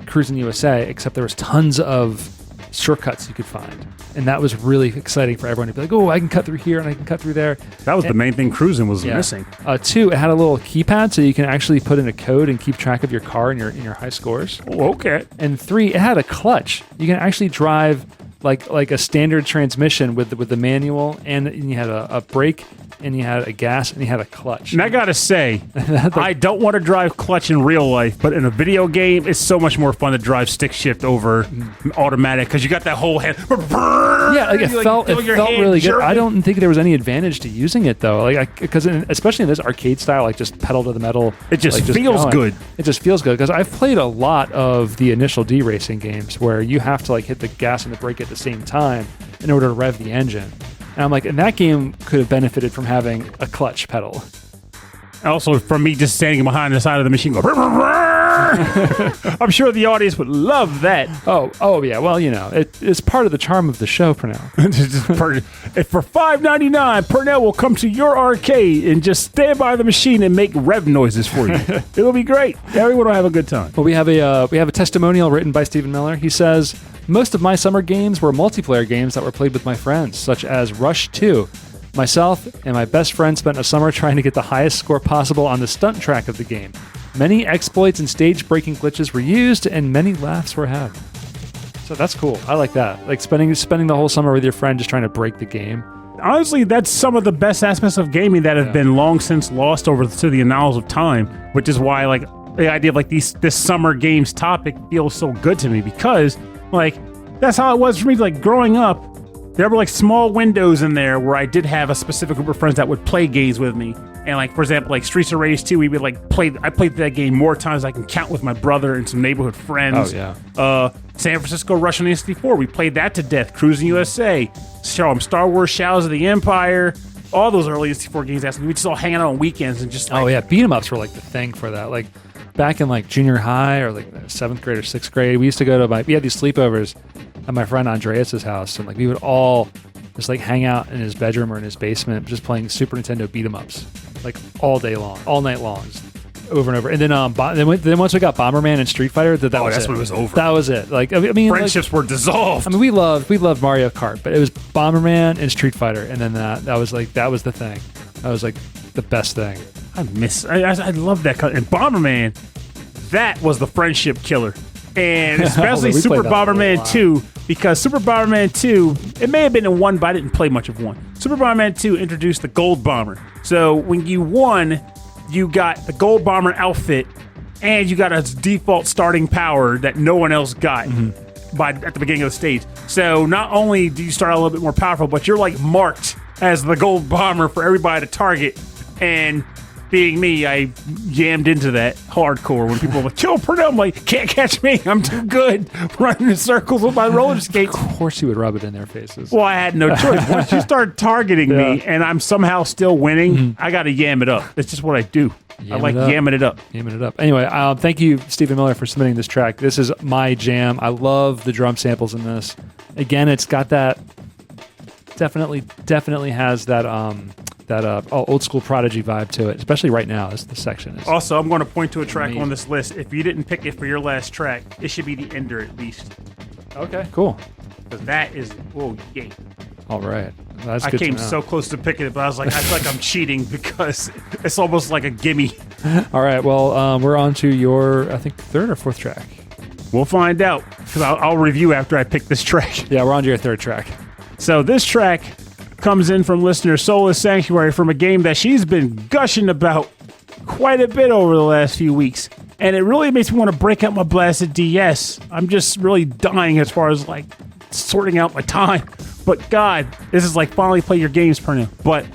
Cruis'n USA, except there was tons of shortcuts you could find. And that was really exciting for everyone to be like, oh, I can cut through here and I can cut through there. That was the main thing Cruis'n was missing. Two, it had a little keypad so you can actually put in a code and keep track of your car and your high scores. Oh, okay. And three, it had a clutch. You can actually drive like a standard transmission with the manual, and you had a brake, and you had a gas, and you had a clutch. And I gotta say, I don't want to drive clutch in real life, but in a video game, it's so much more fun to drive stick shift over automatic, because you got that whole hand. Yeah, like it felt really good. I don't think there was any advantage to using it though, because especially in this arcade style, like just pedal to the metal. It just feels good. It just feels good, because I've played a lot of the initial D-Racing games where you have to like hit the gas and the brake at the same time in order to rev the engine. And I'm like, and that game could have benefited from having a clutch pedal. Also, from me just standing behind the side of the machine going, I'm sure the audience would love that. Oh yeah. Well, it's part of the charm of the show, Purnell. If for $5.99, Purnell will come to your arcade and just stand by the machine and make rev noises for you. It'll be great. Everyone will have a good time. Well, we have a testimonial written by Stephen Miller. He says, most of my summer games were multiplayer games that were played with my friends, such as Rush 2. Myself and my best friend spent a summer trying to get the highest score possible on the stunt track of the game. Many exploits and stage-breaking glitches were used, and many laughs were had. So that's cool. I like that. Like spending the whole summer with your friend just trying to break the game. Honestly, that's some of the best aspects of gaming that have been long since lost over to the annals of time, which is why like the idea of like this summer games topic feels so good to me, because like that's how it was for me. Like growing up, there were like small windows in there where I did have a specific group of friends that would play games with me. And like, for example, like Streets of Rage 2, we would like I played that game more times than I can count with my brother and some neighborhood friends. Oh, yeah. San Francisco Rush on N64, we played that to death. Cruis'n USA, Star Wars Shadows of the Empire, all those early N64 games. We just all hang out on weekends and just like... Oh, yeah. Beat 'em ups were like the thing for that. Like back in like junior high or like 7th grade or 6th grade, we used to go to we had these sleepovers at my friend Andreas's house, and like we would all just like hang out in his bedroom or in his basement, just playing Super Nintendo beat 'em ups, like all day long, all night long, just over and over. And then then once we got Bomberman and Street Fighter, that was that's it. when it was over. That was it. Like I mean, friendships were dissolved. I mean, we loved Mario Kart, but it was Bomberman and Street Fighter, and then that was the thing. That was like the best thing. I love that. And Bomberman, that was the friendship killer. And especially Super Bomberman 2, because Super Bomberman 2, it may have been in 1, but I didn't play much of 1. Super Bomberman 2 introduced the Gold Bomber. So when you won, you got the Gold Bomber outfit, and you got a default starting power that no one else got at the beginning of the stage. So not only do you start a little bit more powerful, but you're like marked as the Gold Bomber for everybody to target. And being me, I jammed into that hardcore when people were like, chill, I'm like, can't catch me. I'm too good running in circles with my roller skates. Of course you would rub it in their faces. Well, I had no choice. Once you start targeting me and I'm somehow still winning, I got to yam it up. That's just what I do. I like yamming it up. Yamming it up. Anyway, thank you, Stephen Miller, for submitting this track. This is my jam. I love the drum samples in this. Again, it's got that, definitely has that old school Prodigy vibe to it, especially right now. This section is. Also, I'm going to point to a track on this list. If you didn't pick it for your last track, it should be the ender at least. Okay, cool. Because that is, yay. All right. That's I good came to know. so close to picking it, but I was like, I feel like I'm cheating because it's almost like a gimme. All right, well, we're on to your, I think, third or fourth track. We'll find out, because I'll review after I pick this track. Yeah, we're on to your third track. So this track comes in from listener Soulless Sanctuary from a game that she's been gushing about quite a bit over the last few weeks. And it really makes me want to break out my blasted DS. I'm just really dying as far as like sorting out my time. But God, this is like finally play your games, Pernell. But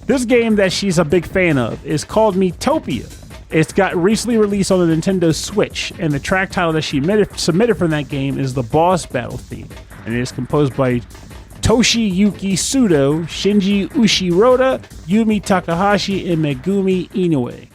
this game that she's a big fan of is called Miitopia. It's got recently released on the Nintendo Switch. And the track title that she submitted from that game is the Boss Battle theme. And it is composed by Toshiyuki Sudo, Shinji Ushiroda, Yumi Takahashi, and Megumi Inoue.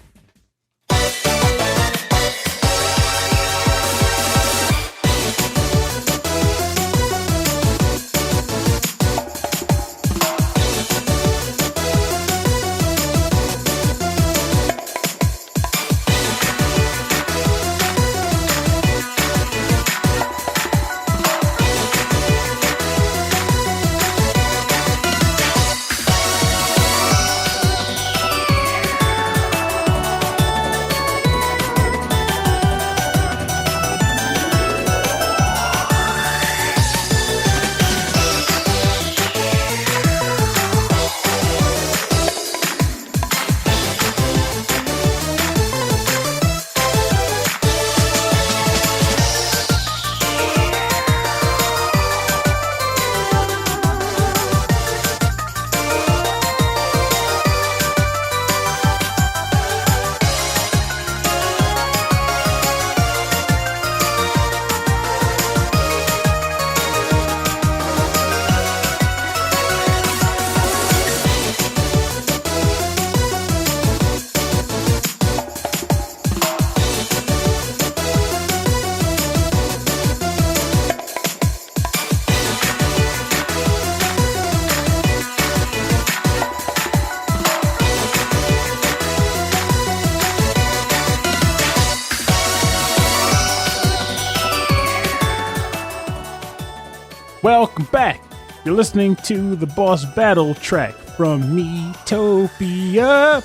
Welcome back. You're listening to the Boss Battle track from Miitopia,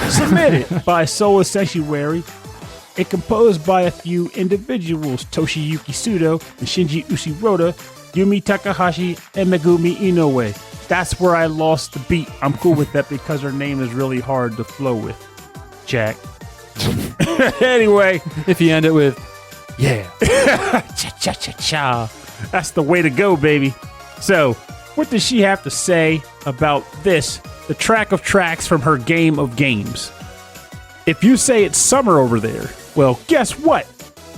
submitted by Soulless Sanctuary. It composed by a few individuals, Toshiyuki Sudo and Shinji Ushiroda, Yumi Takahashi, and Megumi Inoue. That's where I lost the beat. I'm cool with that because her name is really hard to flow with. Jack. Anyway. If you end it with, yeah. Cha-cha-cha-cha. That's the way to go, baby. So, what does she have to say about this, the track of tracks from her game of games? If you say it's summer over there, well, guess what?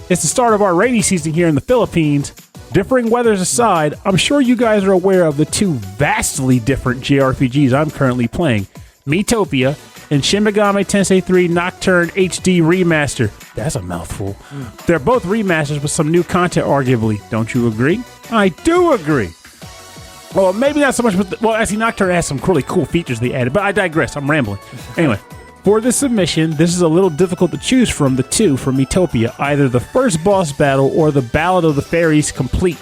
It's the start of our rainy season here in the Philippines. Differing weathers aside, I'm sure you guys are aware of the two vastly different JRPGs I'm currently playing, Miitopia and Shin Megami Tensei 3 Nocturne HD Remaster. That's a mouthful. They're both remasters with some new content, arguably. Don't you agree? I do agree. Well, maybe not so much with actually, Nocturne has some really cool features they added, but I digress. I'm rambling. Anyway, for this submission, this is a little difficult to choose from the two from Miitopia, either the first boss battle or the Ballad of the Fairies complete.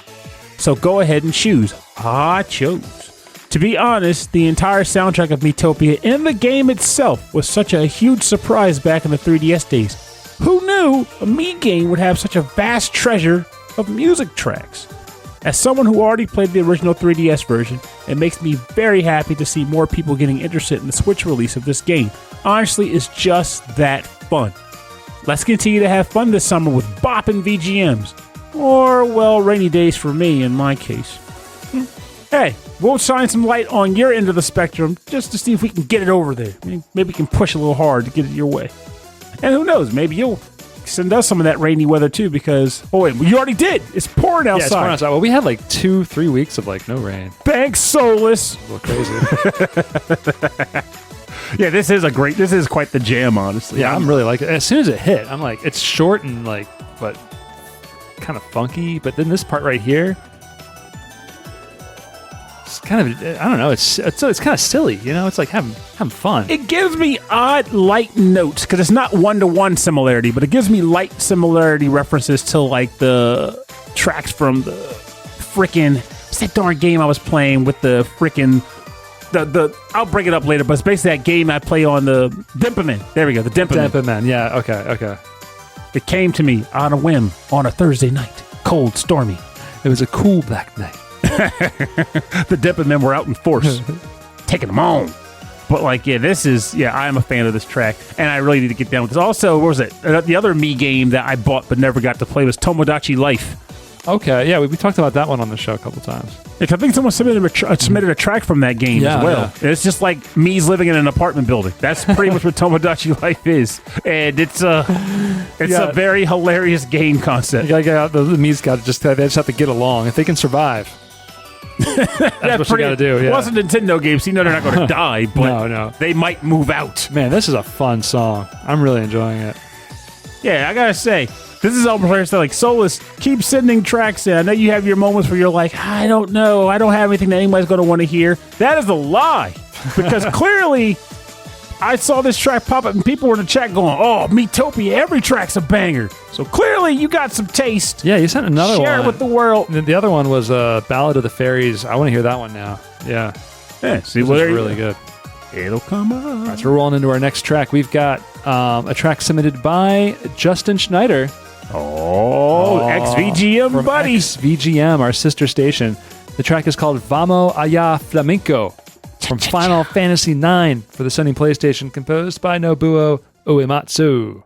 So go ahead and choose. I chose. To be honest, the entire soundtrack of Miitopia and the game itself was such a huge surprise back in the 3DS days. Who knew a Mii game would have such a vast treasure of music tracks? As someone who already played the original 3DS version, it makes me very happy to see more people getting interested in the Switch release of this game. Honestly, it's just that fun. Let's continue to have fun this summer with bopping VGMs. Or, well, rainy days for me in my case. Hey, we'll shine some light on your end of the spectrum just to see if we can get it over there. Maybe we can push a little hard to get it your way. And who knows, maybe you'll send us some of that rainy weather too because, oh wait, you already did. It's pouring outside. Yeah, it's pouring outside. Well, we had like 2-3 weeks of like no rain. Thanks, Solus. A little crazy. Yeah, this is quite the jam, honestly. Yeah, I'm really liking it. As soon as it hit, I'm like, it's short and like, but kind of funky. But then this part right here, it's kind of, I don't know, it's kind of silly, you know? It's like having fun. It gives me odd light notes because it's not one-to-one similarity, but it gives me light similarity references to like the tracks from the frickin' what's that darn game I was playing with the frickin' the I'll bring it up later, but it's basically that game I play on the Dimperman. There we go, the Dimperman. Dimperman, yeah, okay. It came to me on a whim on a Thursday night, cold, stormy. It was a cool black night. The Dimpermen were out in force, taking them on. But like, I am a fan of this track, and I really need to get down with this. Also, what was it? The other Mii game that I bought but never got to play was Tomodachi Life. Okay, yeah, we talked about that one on the show a couple times. I think someone submitted a track from that game as well. Yeah. It's just like Mii's living in an apartment building. That's pretty much what Tomodachi Life is, and it's a very hilarious game concept. The Mii's got to they just have to get along if they can survive. That's what you got to do. Yeah. Well, it's a Nintendo game, so you know they're not going to die, but no. They might move out. Man, this is a fun song. I'm really enjoying it. Yeah, I gotta say, this is all players that like Solus. Keep sending tracks in. I know you have your moments where you're like, I don't know, I don't have anything that anybody's going to want to hear. That is a lie, because clearly I saw this track pop up and people were in the chat going, "Oh, Miitopia, every track's a banger." So clearly you got some taste. Yeah, you sent another one. Share it with the world. The other one was Ballad of the Fairies. I want to hear that one now. Yeah. See, this is really good. It'll come up. All right, so we're rolling into our next track. We've got a track submitted by Justin Schneider. XVGM buddy. XVGM, our sister station. The track is called Vamo Alla Flamenco from Final Fantasy IX for the Sony PlayStation, composed by Nobuo Uematsu.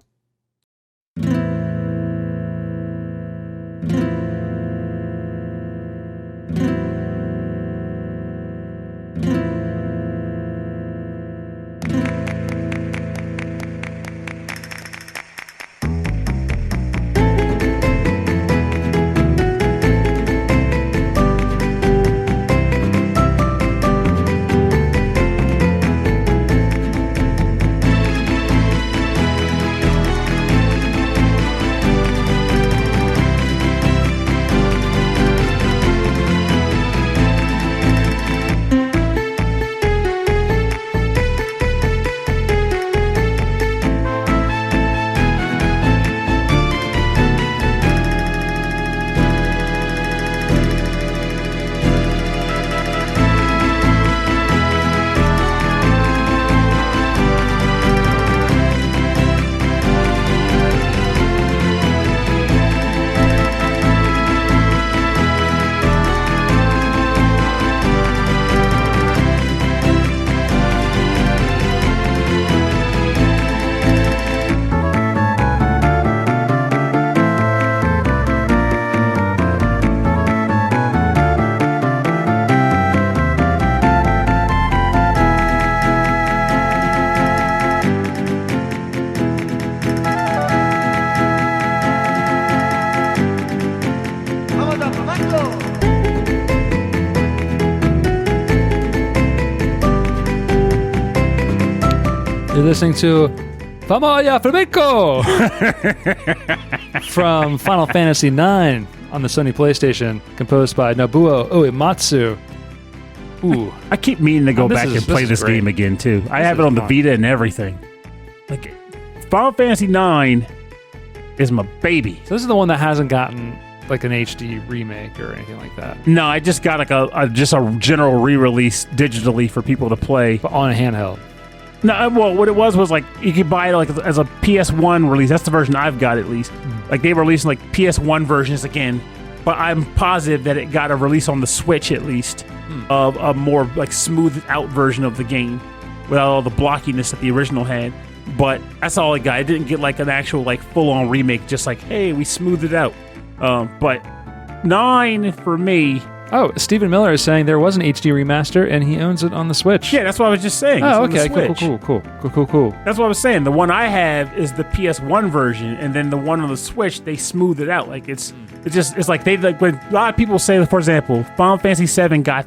You're listening to Vamo Alla Flamenco from Final Fantasy IX. on the Sony PlayStation, composed by Nobuo Uematsu. Ooh. I keep meaning to go this back is- and play this this is great. game again, too. I This have is it on the fun. Vita and everything. Like, Final Fantasy IX is my baby. So this is the one that hasn't gotten like an HD remake or anything like that, No, I just got like a general re-release digitally for people to play. but on a handheld. No, well, what it was like you could buy it like as a PS1 release. That's the version I've got, at least. Like they were releasing like PS1 versions again, but I'm positive that it got a release on the Switch at least of a more like smoothed out version of the game without all the blockiness that the original had. But that's all it got. It didn't get like an actual like full on remake. Just like, hey, we smoothed it out. But 9 for me. Oh, Stephen Miller is saying there was an HD remaster and he owns it on the Switch. Yeah, that's what I was just saying. It's Oh, on the okay. Switch. Cool. That's what I was saying. The one I have is the PS1 version, and then the one on the Switch, they smooth it out. Like it's like they like when a lot of people say, for example, Final Fantasy VII got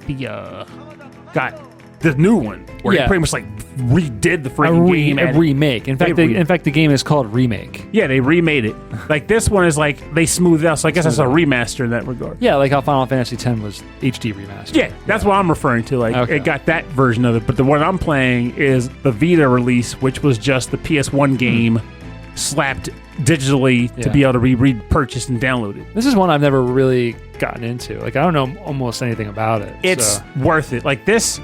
the new one where Yeah. they pretty much like redid the A freaking game. remake. In fact, They in fact, the game is called Remake. Yeah, they remade it. Like this one is like they smoothed it out. So I guess that's a remaster in that regard. Yeah, like how Final Fantasy X was HD remastered. Yeah, that's what I'm referring to. Like Okay. it got that version of it, but the one I'm playing is the Vita release, which was just the PS1 game slapped digitally to Yeah. be able to be repurchased and downloaded. This is one I've never really gotten into. Like I don't know almost anything about it. It's so. worth it. Like this,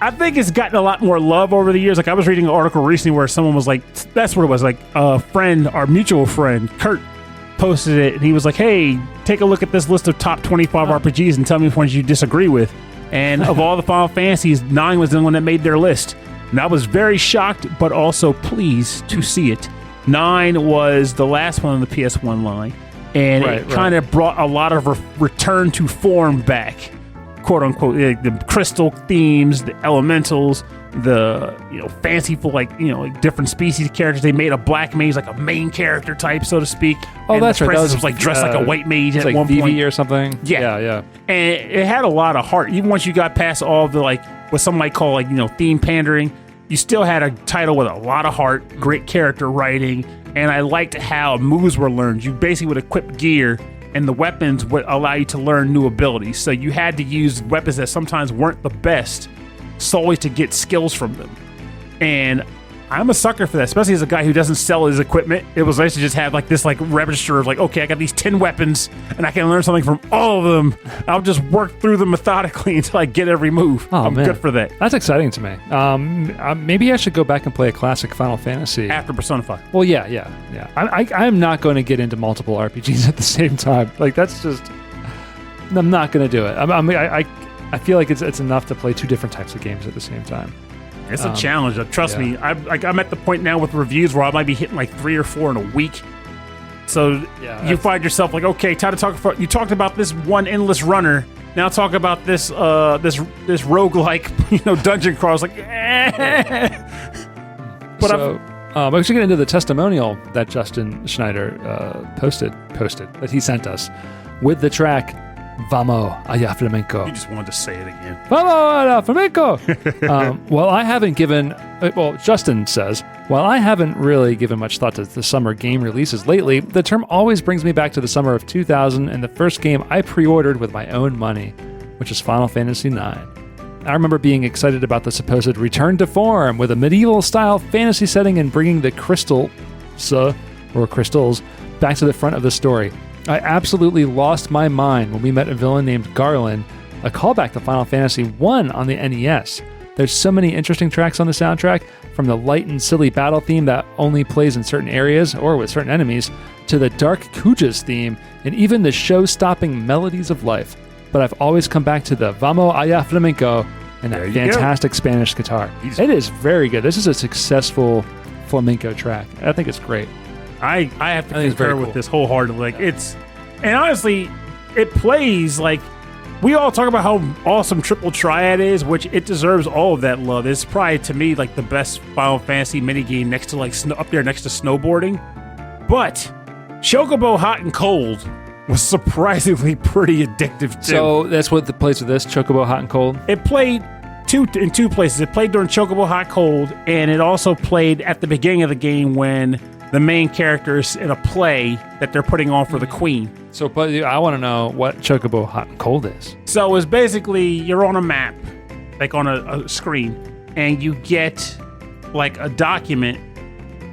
I think it's gotten a lot more love over the years. Like I was reading an article recently where someone was like, that's what it was. Like a friend, our mutual friend, Kurt, posted it, and he was like, hey, take a look at this list of top 25 RPGs and tell me which ones you disagree with. And of all the Final Fantasies, 9 was the one that made their list. And I was very shocked, but also pleased to see it. 9 was the last one on the PS1 line, and Right, it kind of brought a lot of return to form back, quote unquote. The crystal themes, the elementals, the fanciful like different species of characters. They made a black mage like a main character type, so to speak. Oh, and that's the right. That princess was was like dressed like a white mage It's at like one Vivi point. or something. Yeah. Yeah. And it had a lot of heart. Even once you got past all of the like what some might call like theme pandering, you still had a title with a lot of heart, great character writing, and I liked how moves were learned. You basically would equip gear, and the weapons would allow you to learn new abilities. So you had to use weapons that sometimes weren't the best solely to get skills from them. And I'm a sucker for that, especially as a guy who doesn't sell his equipment. It was nice to just have like this like register of like, okay, I got these 10 weapons and I can learn something from all of them. I'll just work through them methodically until I get every move. Oh, I'm man. good for that. That's exciting to me. Maybe I should go back and play a classic Final Fantasy. After Persona 5. Well, yeah. I'm not going to get into multiple RPGs at the same time. Like that's just, I'm not going to do it. I feel like it's enough to play 2 different types of games at the same time. It's a challenge. Trust me. I'm at the point now with reviews where I might be hitting like 3 or 4 in a week. So you find yourself like, okay, time to talk about. You talked about this one endless runner. Now talk about this roguelike dungeon crawl. It's like, But so, I should get into the testimonial that Justin Schneider posted that he sent us with the track Vamo Alla Flamenco. you just wanted to say it again. Vamo Alla Flamenco. Justin says, while I haven't really given much thought to the summer game releases lately, the term always brings me back to the summer of 2000 and the first game I pre-ordered with my own money, which is Final Fantasy IX. I remember being excited about the supposed return to form with a medieval-style fantasy setting and bringing the crystals back to the front of the story. I absolutely lost my mind when we met a villain named Garland, a callback to Final Fantasy I on the NES. There's so many interesting tracks on the soundtrack, from the light and silly battle theme that only plays in certain areas or with certain enemies, to the dark Kujas theme, and even the show-stopping melodies of life. But I've always come back to the Vamo Alla Flamenco and that fantastic Spanish guitar. It is very good. This is a successful flamenco track. I think it's great. I have to I think it's concur very with cool. this wholeheartedly. Like and honestly, it plays like we all talk about how awesome Triple Triad is, which it deserves all of that love. It's probably to me like the best Final Fantasy minigame next to like up there next to snowboarding. But Chocobo Hot and Cold was surprisingly pretty addictive too. So that's what the plays with this, Chocobo Hot and Cold? It played in 2 places. It played during Chocobo Hot Cold, and it also played at the beginning of the game when the main characters in a play that they're putting on for the queen. So, but I want to know what Chocobo Hot and Cold is. So it's basically you're on a map, like on a screen, and you get like a document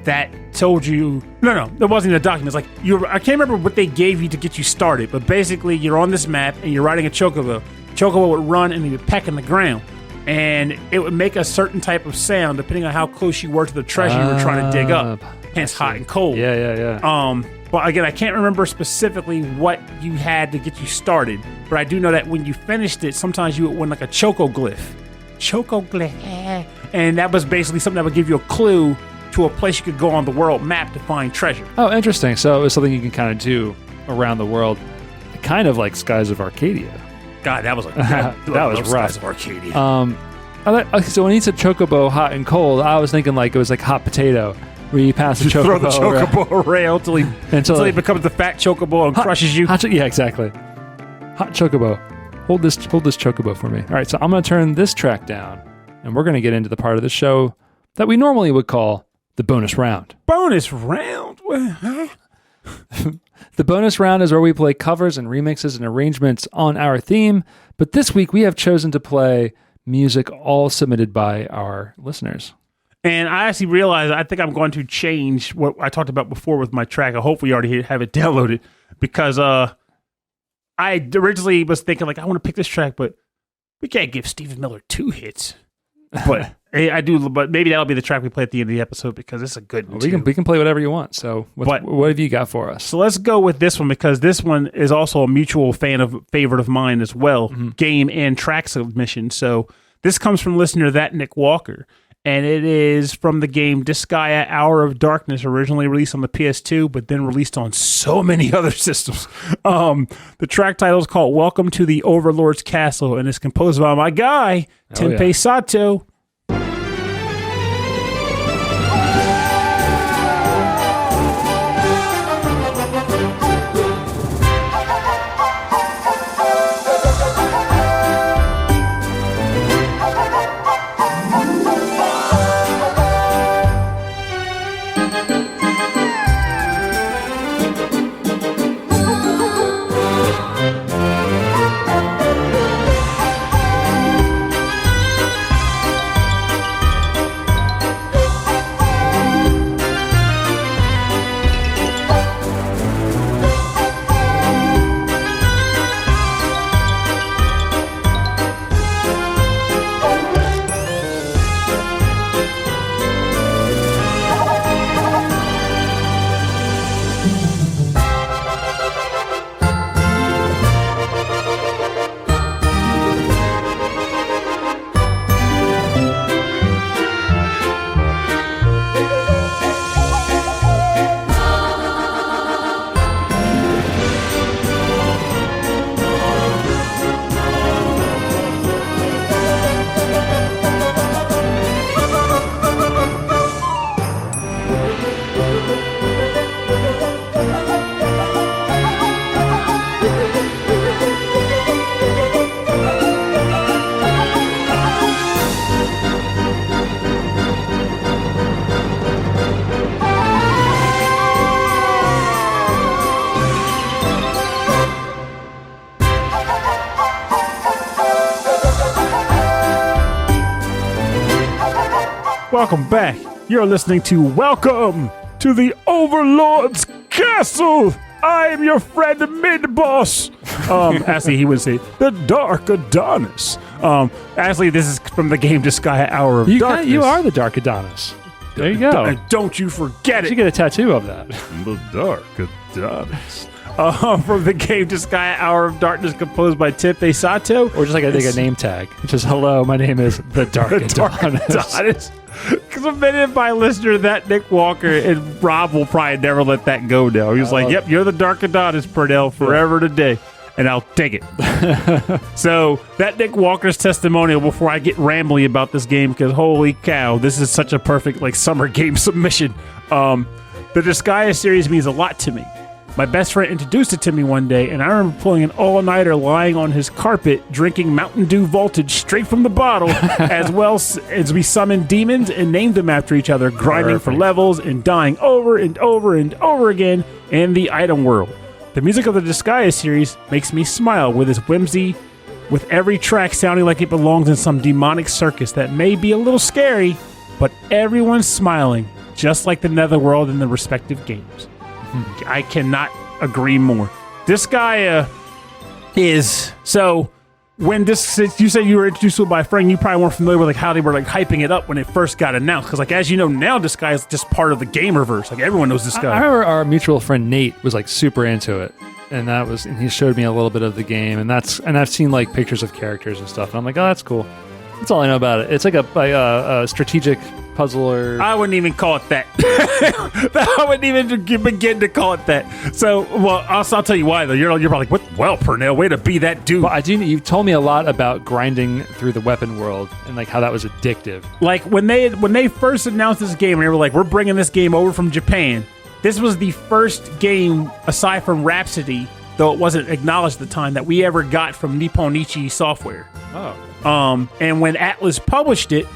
that told you no, it wasn't a document. It's like I can't remember what they gave you to get you started, but basically you're on this map and you're riding a chocobo. Chocobo would run and he would peck in the ground, and it would make a certain type of sound depending on how close you were to the treasure you were trying to dig up. Hence hot and cold. Yeah. But again, I can't remember specifically what you had to get you started, but I do know that when you finished it, sometimes you would win like a chocoglyph. And that was basically something that would give you a clue to a place you could go on the world map to find treasure. Oh, interesting. So it's something you can kind of do around the world, kind of like Skies of Arcadia. God, that was that was rough. Skies of Arcadia. So when he said chocobo hot and cold, I was thinking like it was like hot potato, where you pass the chocobo, throw the chocobo around until he becomes the fat chocobo and crushes you. Yeah, exactly. Hot chocobo. Hold this chocobo for me. All right, so I'm going to turn this track down, and we're going to get into the part of the show that we normally would call the bonus round. Bonus round? Huh? The bonus round is where we play covers and remixes and arrangements on our theme, but this week we have chosen to play music all submitted by our listeners. And I actually realized I think I'm going to change what I talked about before with my track. I hope we already have it downloaded, because I originally was thinking like I want to pick this track, but we can't give Stephen Miller 2 hits. But I do. But maybe that'll be the track we play at the end of the episode, because it's a good one. We can play whatever you want. So what have you got for us? So let's go with this one, because this one is also a mutual favorite of mine as well. Mm-hmm. Game and track submission. So this comes from listener That Nick Walker. And it is from the game Disgaea Hour of Darkness, originally released on the PS2, but then released on so many other systems. The track title is called Welcome to the Overlord's Castle, and it's composed by my guy, Tenpei Sato. Welcome back. You're listening to Welcome to the Overlord's Castle. I am your friend, the mid-boss. Actually, he would say, the Dark Adonis. Actually, this is from the game Disgaea Hour of Darkness. You are the Dark Adonis. There you go. Don't you forget it. You get a tattoo of that. The Dark Adonis. From the game Disgaea Hour of Darkness, composed by Tenpei Sato. Or just like a name tag. It's just, hello, my name is the Dark Adonis. Submitted by listener That Nick Walker, and Rob will probably never let that go now. He was like, yep, you're the Dark Adonis, Purnell, forever today. And I'll take it. So, That Nick Walker's testimonial before I get rambly about this game, because holy cow, this is such a perfect summer game submission. The Disgaea series means a lot to me. My best friend introduced it to me one day, and I remember pulling an all-nighter lying on his carpet, drinking Mountain Dew Voltage straight from the bottle, as well as we summoned demons and named them after each other, grinding for levels and dying over and over and over again in the item world. The music of the Disgaea series makes me smile with its whimsy, with every track sounding like it belongs in some demonic circus that may be a little scary, but everyone's smiling, just like the Netherworld in the respective games. I cannot agree more. Disgaea is... So, when this... You said you were introduced to it by a friend, you probably weren't familiar with like how they were like hyping it up when it first got announced. Because like as you know now, Disgaea is just part of the gamerverse. Like everyone knows Disgaea. I remember our mutual friend Nate was like super into it. And he showed me a little bit of the game. And I've seen like pictures of characters and stuff. And I'm like, oh, that's cool. That's all I know about it. It's like a strategic puzzler. I wouldn't even call it that. I wouldn't even begin to call it that. So, well, I'll tell you why though. You're probably like, what? Well, Pernell, way to be that dude. Well, you told me a lot about grinding through the weapon world and like how that was addictive. Like when they first announced this game, and they were like, we're bringing this game over from Japan. This was the first game aside from Rhapsody, though it wasn't acknowledged at the time, that we ever got from Nipponichi Software. Oh. And when Atlas published it,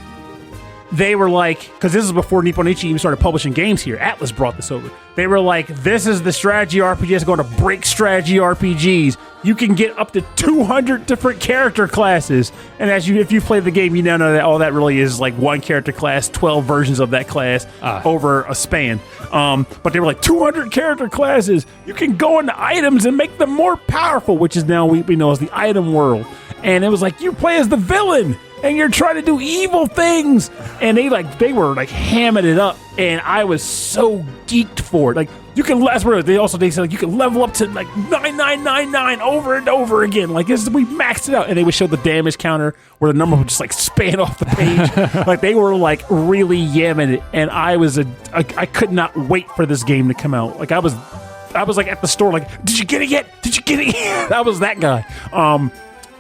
they were like, because this is before Nipponichi even started publishing games here. Atlas brought this over. They were like, this is the strategy RPG that's going to break strategy RPGs. You can get up to 200 different character classes. And if you play the game, you now know that all that really is like one character class, 12 versions of that class over a span. But they were like, 200 character classes. You can go into items and make them more powerful, which is now we know as the item world. And it was like, you play as the villain and you're trying to do evil things. And they were hamming it up. And I was so geeked for it. Like, you can, they said like, you can level up to like 9999 over and over again. Like, we maxed it out. And they would show the damage counter where the number would just like span off the page. Like, they were like really yamming it. And I could not wait for this game to come out. Like, I was like at the store, like, did you get it yet? Did you get it yet? I was that guy.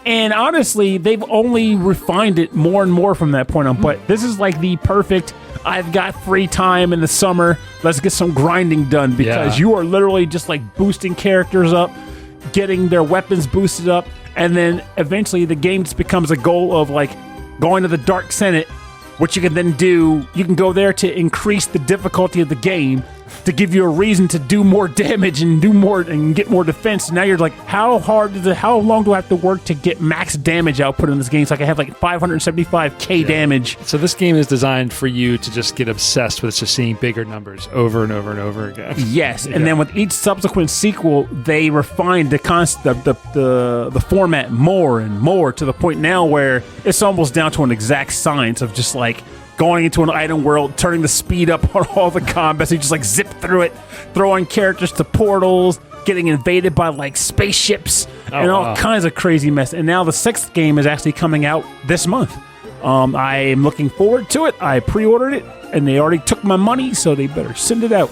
And honestly, they've only refined it more and more from that point on. But this is like the perfect, I've got free time in the summer, let's get some grinding done. Because you are literally just like boosting characters up, getting their weapons boosted up. And then eventually the game just becomes a goal of like going to the Dark Senate, which you can then do. You can go there to increase the difficulty of the game, to give you a reason to do more damage and do more and get more defense. And now you're like, how long do I have to work to get max damage output in this game? So I can have like 575k damage. So this game is designed for you to just get obsessed with just seeing bigger numbers over and over and over again. Yes, and then with each subsequent sequel, they refined the format more and more to the point now where it's almost down to an exact science of just like going into an item world, turning the speed up on all the combat, so you just like zip through it, throwing characters to portals, getting invaded by like spaceships, and all kinds of crazy mess. And now the 6th game is actually coming out this month. I am looking forward to it. I pre-ordered it, and they already took my money, so they better send it out.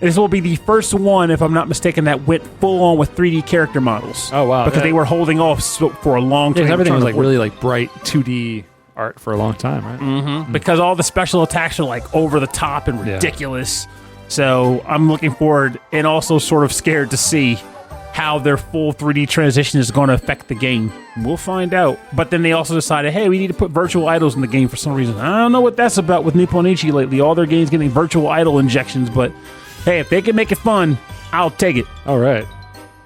This will be the first one, if I'm not mistaken, that went full on with 3D character models. Oh wow! Because they were holding off for a long time. Everything was like really like bright 2D art for a long time, right? Mm-hmm. Because all the special attacks are like over the top and ridiculous. So I'm looking forward and also sort of scared to see how their full 3D transition is going to affect the game. We'll find out. But then they also decided, hey, we need to put virtual idols in the game for some reason. I don't know what that's about with Nipponichi lately. All their games getting virtual idol injections, but hey, if they can make it fun, I'll take it. All right.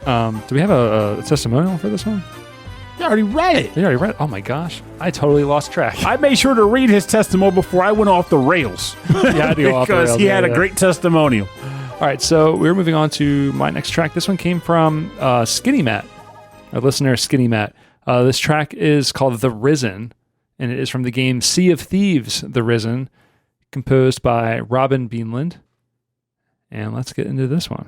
Do we have a testimonial for this one? I already read it. You already read it? Oh my gosh. I totally lost track. I made sure to read his testimonial before I went off the rails. Yeah, I do off the rails. Because he had a great testimonial. All right, so we're moving on to my next track. This one came from Skinny Matt, our listener Skinny Matt. This track is called The Risen, and it is from the game Sea of Thieves, The Risen, composed by Robin Beanland. And let's get into this one.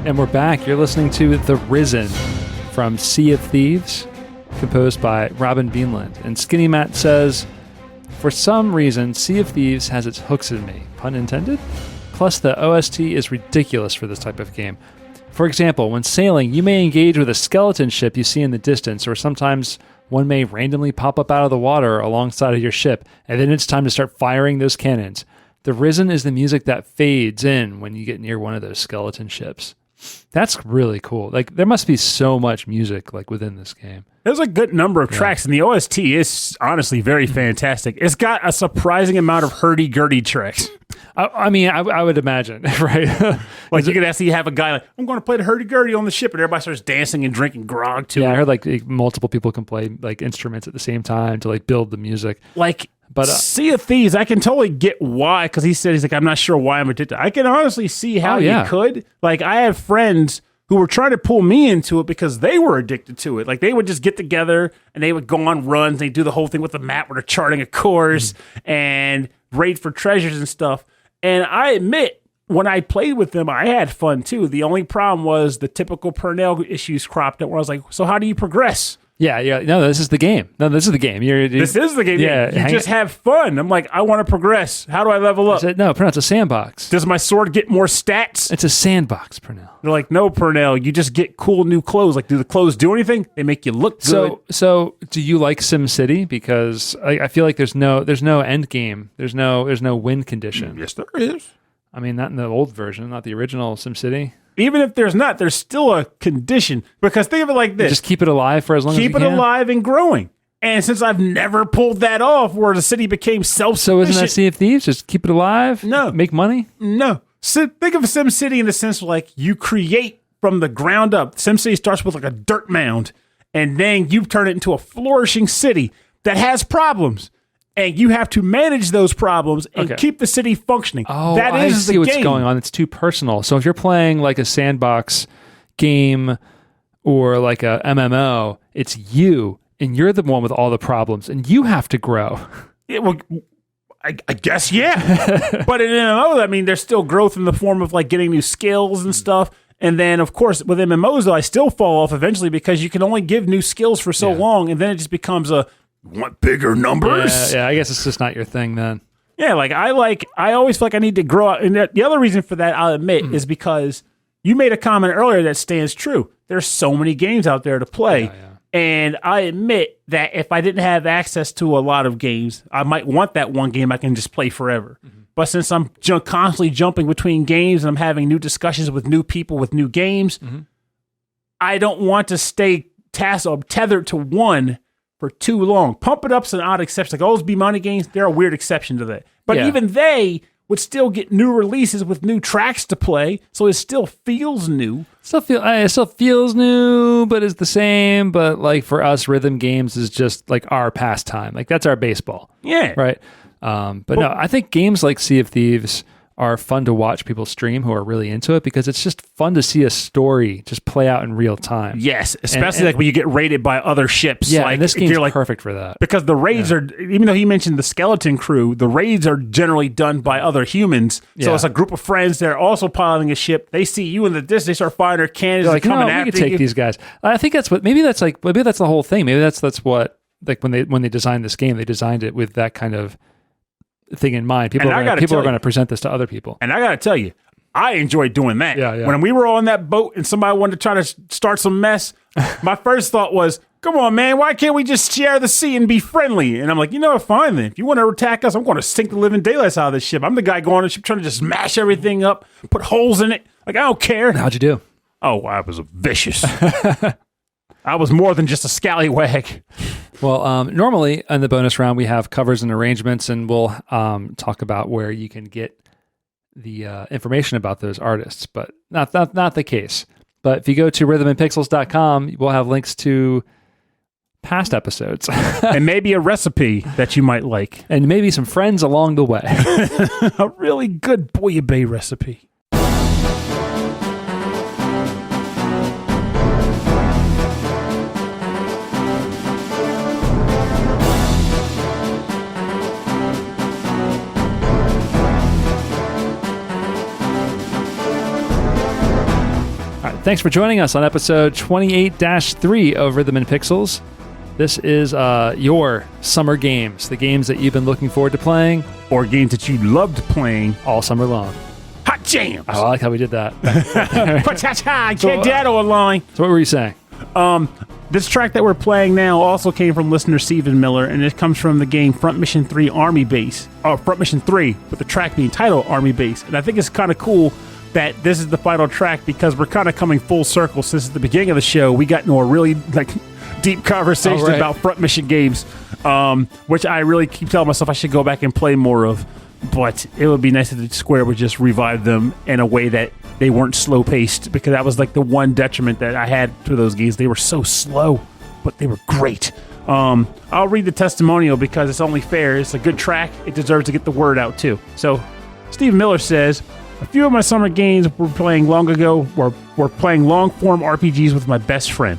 And we're back. You're listening to The Risen from Sea of Thieves, composed by Robin Beanland. And Skinny Matt says, for some reason, Sea of Thieves has its hooks in me. Pun intended? Plus, the OST is ridiculous for this type of game. For example, when sailing, you may engage with a skeleton ship you see in the distance, or sometimes one may randomly pop up out of the water alongside of your ship, and then it's time to start firing those cannons. The Risen is the music that fades in when you get near one of those skeleton ships. That's really cool. Like, there must be so much music like within this game. There's a good number of tracks, and the OST is honestly very fantastic. It's got a surprising amount of hurdy-gurdy tracks. I mean, I would imagine, right? Like, you could actually have a guy like, I'm going to play the hurdy-gurdy on the ship, and everybody starts dancing and drinking grog to it. Yeah, I heard like multiple people can play like instruments at the same time to like build the music. Like, but Sea of Thieves, I can totally get why, because he's like, I'm not sure why I'm addicted. I can honestly see how you could. Like, I have friends who were trying to pull me into it because they were addicted to it. Like, they would just get together and they would go on runs. They do the whole thing with the map where they're charting a course and raid for treasures and stuff. And I admit, when I played with them, I had fun too. The only problem was the typical Purnell issues cropped up where I was like, so how do you progress? Yeah. No, this is the game. This is the game. This is the game. Yeah, you just have fun. I'm like, I want to progress. How do I level up? No, Purnell, it's a sandbox. Does my sword get more stats? It's a sandbox, Purnell. They're like, no, Purnell, you just get cool new clothes. Like, do the clothes do anything? They make you look good. So do you like SimCity? Because I feel like there's no end game. There's no win condition. Yes, there is. I mean, not in the old version, not the original SimCity. Even if there's not, there's still a condition. Because think of it like this. Just keep it alive for as long as you can. Keep it alive and growing. And since I've never pulled that off where the city became self-sufficient. So isn't that Sea of Thieves? Just keep it alive? No. Make money? No. So think of SimCity in the sense of like you create from the ground up. SimCity starts with like a dirt mound. And then you turn it into a flourishing city that has problems. And you have to manage those problems and keep the city functioning. Oh, that is I see the what's game. Going on. It's too personal. So if you're playing like a sandbox game or like a MMO, it's you, and you're the one with all the problems, and you have to grow. Yeah, well, I guess, yeah. But in MMO, I mean, there's still growth in the form of like getting new skills and stuff. And then, of course, with MMOs, though, I still fall off eventually because you can only give new skills for so long, and then it just becomes want bigger numbers? Yeah, I guess it's just not your thing then. Yeah, I always feel like I need to grow up. And the other reason for that, I'll admit, is because you made a comment earlier that stands true. There's so many games out there to play. Yeah. And I admit that if I didn't have access to a lot of games, I might want that one game I can just play forever. Mm-hmm. But since I'm constantly jumping between games and I'm having new discussions with new people with new games, I don't want to stay tethered to one for too long. Pump It Up's an odd exception. Like, those B-Money games, they're a weird exception to that. But even they would still get new releases with new tracks to play, so it still feels new. It still feels new, but it's the same. But like for us, rhythm games is just like our pastime. Like that's our baseball. Yeah. Right. But no, I think games like Sea of Thieves are fun to watch people stream who are really into it because it's just fun to see a story just play out in real time. Yes, especially like when you get raided by other ships. Yeah, like, and this game's like, perfect for that. Because the raids are, even though he mentioned the skeleton crew, the raids are generally done by other humans. So it's a group of friends. They're also piloting a ship. They see you in the distance. They start firing their cannons. They're like, coming after we can take these guys. I think that's what, maybe that's the whole thing. Maybe that's what, like when they designed this game, they designed it with that kind of thing in mind. People are going to present this to other people. And I got to tell you, I enjoyed doing that. Yeah. When we were on that boat and somebody wanted to try to start some mess, my first thought was, come on, man, why can't we just share the sea and be friendly? And I'm like, you know what, fine then. If you want to attack us, I'm going to sink the living daylights out of this ship. I'm the guy going on the ship trying to just smash everything up, put holes in it. Like, I don't care. How'd you do? Oh, I was vicious. I was more than just a scallywag. Well, normally in the bonus round, we have covers and arrangements, and we'll talk about where you can get the information about those artists, but not the case. But if you go to rhythmandpixels.com, we'll have links to past episodes. And maybe a recipe that you might like. And maybe some friends along the way. A really good bouillabaisse recipe. All Thanks for joining us on episode 28-3 of Rhythm and Pixels. This is your summer games, the games that you've been looking forward to playing. Or games that you loved playing all summer long. Hot jams! Oh, I like how we did that. I can't get that online. So what were you saying? This track that we're playing now also came from listener Stephen Miller, and it comes from the game Front Mission 3 Army Base. Or Front Mission 3, with the track being titled Army Base. And I think it's kind of cool that this is the final track because we're kind of coming full circle. Since the beginning of the show, we got into a really deep conversation about Front Mission games, which I really keep telling myself I should go back and play more of. But it would be nice if Square would just revive them in a way that they weren't slow-paced, because that was the one detriment that I had to those games. They were so slow, but they were great. I'll read the testimonial because it's only fair. It's a good track. It deserves to get the word out, too. So, Steve Miller says, a few of my summer games were playing long ago were playing long-form RPGs with my best friend.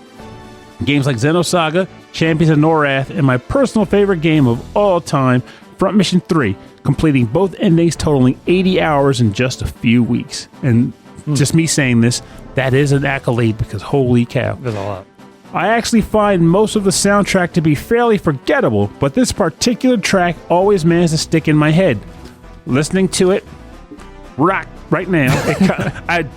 Games like Xenosaga, Champions of Norath, and my personal favorite game of all time, Front Mission 3, completing both endings totaling 80 hours in just a few weeks. And just me saying this, that is an accolade because holy cow. There's a lot. I actually find most of the soundtrack to be fairly forgettable, but this particular track always managed to stick in my head. Listening to it right now,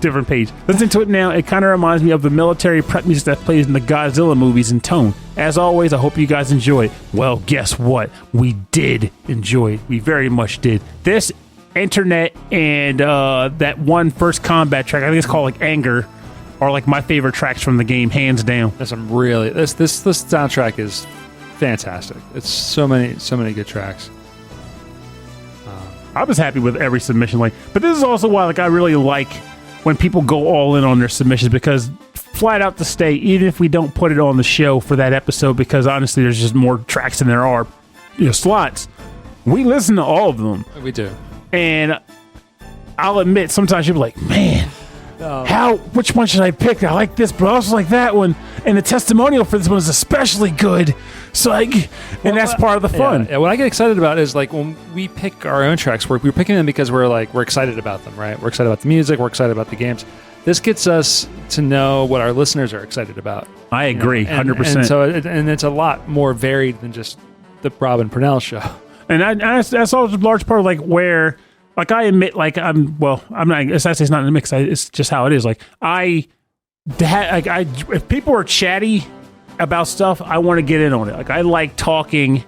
different page. Listening to it now, it kind of reminds me of the military prep music that plays in the Godzilla movies in tone. As always, I hope you guys enjoy it. Well, guess what? We did enjoy it. We very much did. This, Internet, and that one First Combat track, I think it's called Anger, are my favorite tracks from the game, hands down. There's some really this soundtrack is fantastic. It's so many good tracks. I was happy with every submission, but this is also why I really like when people go all in on their submissions, because flat out to stay, even if we don't put it on the show for that episode, because honestly there's just more tracks than there are slots, we listen to all of them. We do. And I'll admit, sometimes you'll be like, man, which one should I pick? I like this, but I also like that one. And the testimonial for this one is especially good. So that's part of the fun. Yeah, what I get excited about is when we pick our own tracks, we're picking them because we're excited about them, right? We're excited about the music, we're excited about the games. This gets us to know what our listeners are excited about. I agree, 100%. And so it's a lot more varied than just the Rob and Purnell show. And that's also a large part of where, I admit, I'm not, it's not in the mix. It's just how it is. If people are chatty about stuff, I want to get in on it. I like talking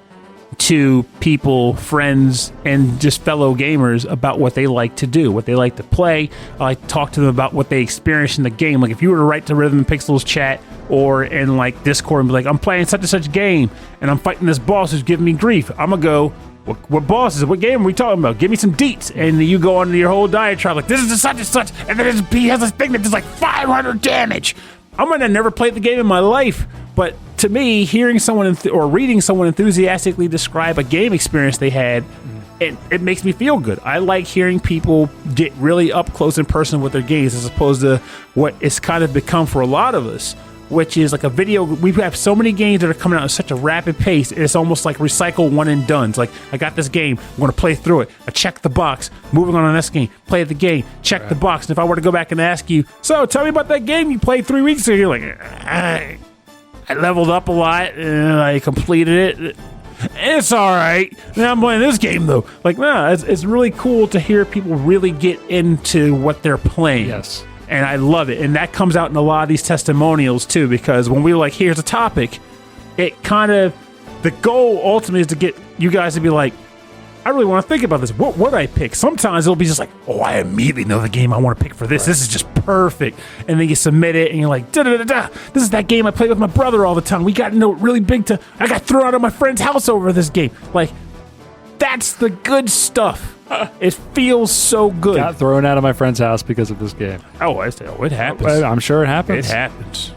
to people, friends, and just fellow gamers about what they like to do, what they like to play. I like to talk to them about what they experience in the game. If you were to write to Rhythm and Pixels chat or in Discord and be I'm playing such and such game and I'm fighting this boss who's giving me grief, I'm gonna go, what boss is it? What game are we talking about? Give me some deets. And you go on your whole diatribe this is a such and such, and then he has this thing that does 500 damage. I might have never played the game in my life, but to me, hearing someone or reading someone enthusiastically describe a game experience they had, it makes me feel good. I like hearing people get really up close and personal with their games, as opposed to what it's kind of become for a lot of us, which is a video. We have so many games that are coming out at such a rapid pace. It's almost like recycle one and done. It's I got this game, I'm going to play through it. I check the box, moving on to the next game, play the game, check the box. And if I were to go back and ask you, so tell me about that game you played 3 weeks ago, you're I leveled up a lot and I completed it. It's all right. Now I'm playing this game though. It's really cool to hear people really get into what they're playing. Yes. And I love it. And that comes out in a lot of these testimonials too, because when we were here's a topic, it kind of, the goal ultimately is to get you guys to be I really want to think about this. What would I pick? Sometimes it'll be just I immediately know the game I want to pick for this. Right. This is just perfect. And then you submit it and you're da-da-da-da. This is that game I play with my brother all the time. We got into it really big I got thrown out of my friend's house over this game. That's the good stuff. It feels so good. Got thrown out of my friend's house because of this game. Oh, it happens. I'm sure it happens. It happens.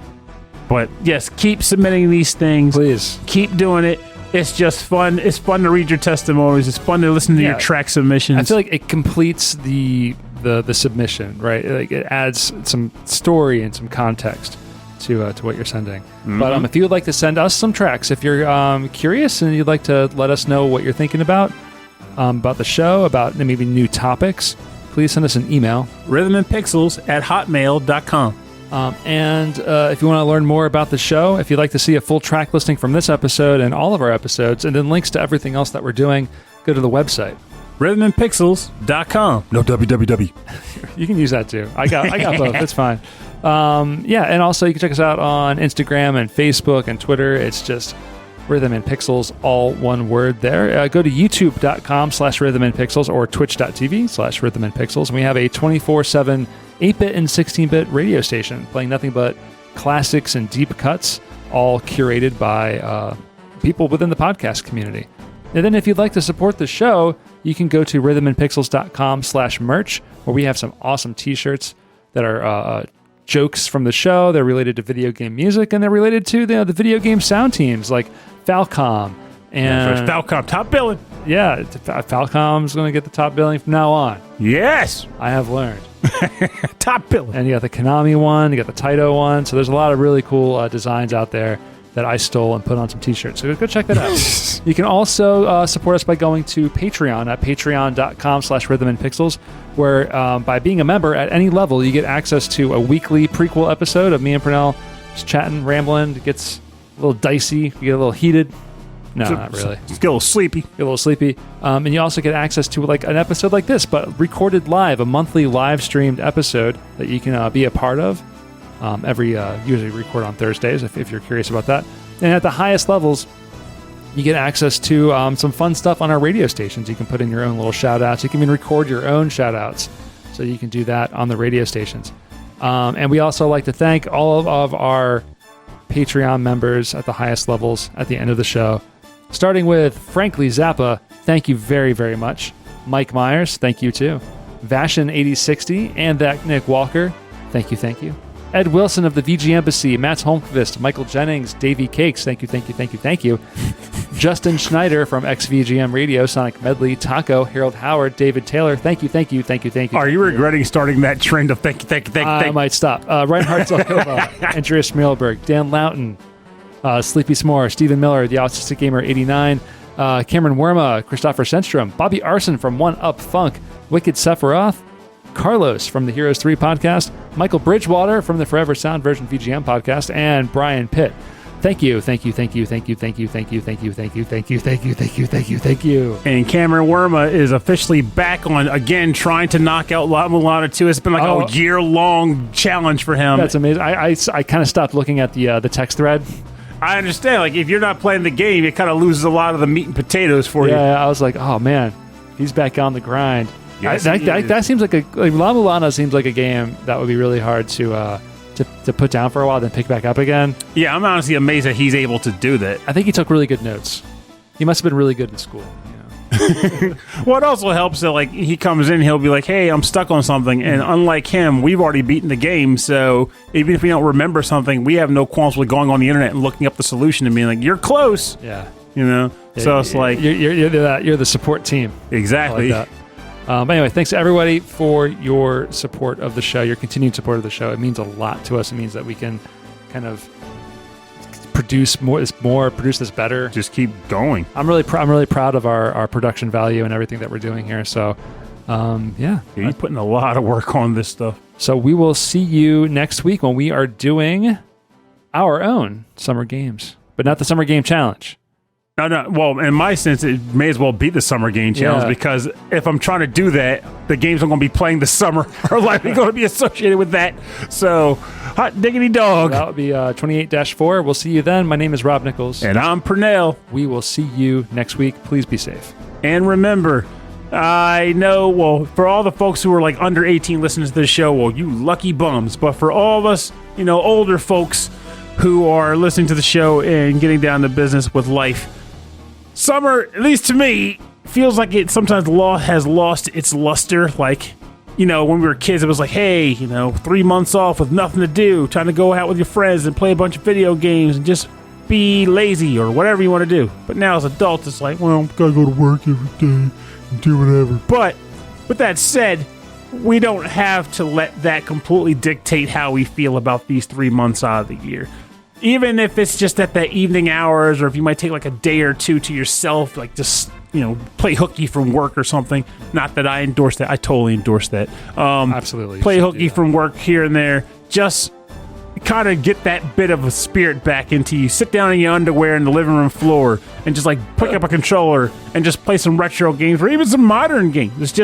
But yes, keep submitting these things. Please. Keep doing it. It's just fun. It's fun to read your testimonies. It's fun to listen to your track submissions. I feel like it completes the submission, right? It adds some story and some context to what you're sending. Mm-hmm. But if you would like to send us some tracks, if you're curious and you'd like to let us know what you're thinking about the show, about maybe new topics, please send us an email. rhythmandpixels@hotmail.com. And if you want to learn more about the show, if you'd like to see a full track listing from this episode and all of our episodes, and then links to everything else that we're doing, go to the website. rhythmandpixels.com. No www. You can use that too. I got both. It's fine. And also you can check us out on Instagram and Facebook and Twitter. It's just Rhythm and Pixels, all one word there. Go to youtube.com/rhythmandpixels or twitch.tv/rhythmandpixels. And we have a 24/7 8-bit and 16-bit radio station playing nothing but classics and deep cuts, all curated by people within the podcast community. And then if you'd like to support the show, you can go to rhythmandpixels.com/merch, where we have some awesome t-shirts that are jokes from the show. They're related to video game music, and they're related to the video game sound teams like Falcom. And Falcom, top billing. Yeah, Falcom's going to get the top billing from now on. Yes. I have learned. Top billing. And you got the Konami one, you got the Taito one. So there's a lot of really cool designs out there that I stole and put on some t-shirts. So go check that out. You can also support us by going to Patreon at patreon.com/rhythmandpixels, where by being a member at any level, you get access to a weekly prequel episode of me and Pernell just chatting, rambling. It gets a little dicey. You get a little heated. No, not really. Get a little sleepy. And you also get access to like an episode like this, but recorded live, a monthly live streamed episode that you can be a part of. Usually record on Thursdays if you're curious about that. And at the highest levels, you get access to some fun stuff on our radio stations. You can put in your own little shout outs. You can even record your own shout outs. So you can do that on the radio stations. And we also like to thank all of our Patreon members at the highest levels at the end of the show. Starting with Frankly Zappa, thank you very, very much. Mike Myers, thank you too. Vashin8060 and that Nick Walker, thank you. Ed Wilson of the VG Embassy, Matt Holmqvist, Michael Jennings, Davey Cakes, thank you. Justin Schneider from XVGM Radio, Sonic Medley, Taco, Harold Howard, David Taylor, thank you. Are you regretting starting that trend of thank you? I might stop. Reinhard Zelkova, Andreas Mielberg, Dan Loughton, Sleepy S'more, Stephen Miller, The Autistic Gamer 89, Cameron Werma, Christopher Senstrom, Bobby Arson from One Up Funk, Wicked Sephiroth, Carlos from the Heroes 3 podcast, Michael Bridgewater from the Forever Sound Version VGM podcast, and Brian Pitt. Thank you. And Cameron Werma is officially back on again, trying to knock out La Mulana 2. It's been like a year-long challenge for him. That's amazing. I kind of stopped looking at the text thread. I understand. Like, if you're not playing the game, it kind of loses a lot of the meat and potatoes for you. Yeah, I was like, oh man, he's back on the grind. Yes, that seems like La Mulana seems like a game that would be really hard to put down for a while, then pick back up again. Yeah, I'm honestly amazed that he's able to do that. I think he took really good notes. He must have been really good in school. Well, it also helps that like he comes in, he'll be like, "Hey, I'm stuck on something," and unlike him, we've already beaten the game. So even if we don't remember something, we have no qualms with going on the internet and looking up the solution and being like, "You're close." Yeah, So it's like you're the support team. Exactly. I like that. But anyway, thanks to everybody for your support of the show, your continued support of the show. It means a lot to us. It means that we can kind of produce this better. Just keep going. I'm really proud of our production value and everything that we're doing here. So, you're putting a lot of work on this stuff. So we will see you next week when we are doing our own summer games, but not the Summer Game Challenge. No. Well, in my sense, it may as well be the Summer Game Challenge because if I'm trying to do that, the games I'm going to be playing this summer are likely going to be associated with that. So, hot diggity dog. That would be 28-4. We'll see you then. My name is Rob Nichols. And I'm Pernell. We will see you next week. Please be safe. And remember, I know, for all the folks who are like under 18 listening to this show, you lucky bums. But for all of us, older folks who are listening to the show and getting down to business with life, summer, at least to me, feels like it sometimes has lost its luster. Like, when we were kids, it was like, hey, 3 months off with nothing to do, trying to go out with your friends and play a bunch of video games and just be lazy or whatever you want to do. But now as adults, it's like, well, gotta go to work every day and do whatever. But with that said, we don't have to let that completely dictate how we feel about these 3 months out of the year. Even if it's just at the evening hours, or if you might take like a day or two to yourself, like just, play hooky from work or something. Not that I endorse that. I totally endorse that. Absolutely. Play hooky from work here and there. Just kind of get that bit of a spirit back into you. Sit down in your underwear in the living room floor and just like pick up a controller and just play some retro games or even some modern games.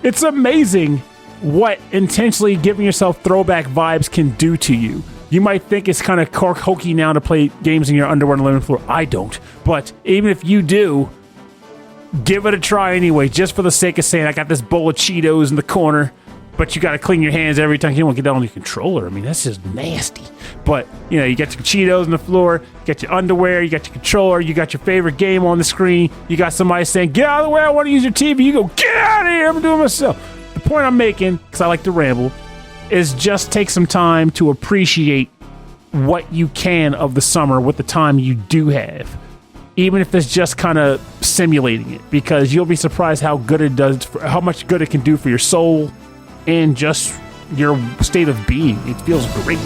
It's amazing what intentionally giving yourself throwback vibes can do to you. You might think it's kind of hokey now to play games in your underwear on the living floor. I don't. But even if you do, give it a try anyway, just for the sake of saying, I got this bowl of Cheetos in the corner, but you got to clean your hands every time. You don't want to get down on your controller. I mean, that's just nasty. But, you know, you got your Cheetos on the floor, you got your underwear, you got your controller, you got your favorite game on the screen, you got somebody saying, get out of the way, I want to use your TV. You go, get out of here, I'm doing it myself. The point I'm making, because I like to ramble, is just take some time to appreciate what you can of the summer with the time you do have. Even if it's just kind of simulating it, because you'll be surprised how good it does, how much good it can do for your soul and just your state of being. It feels great.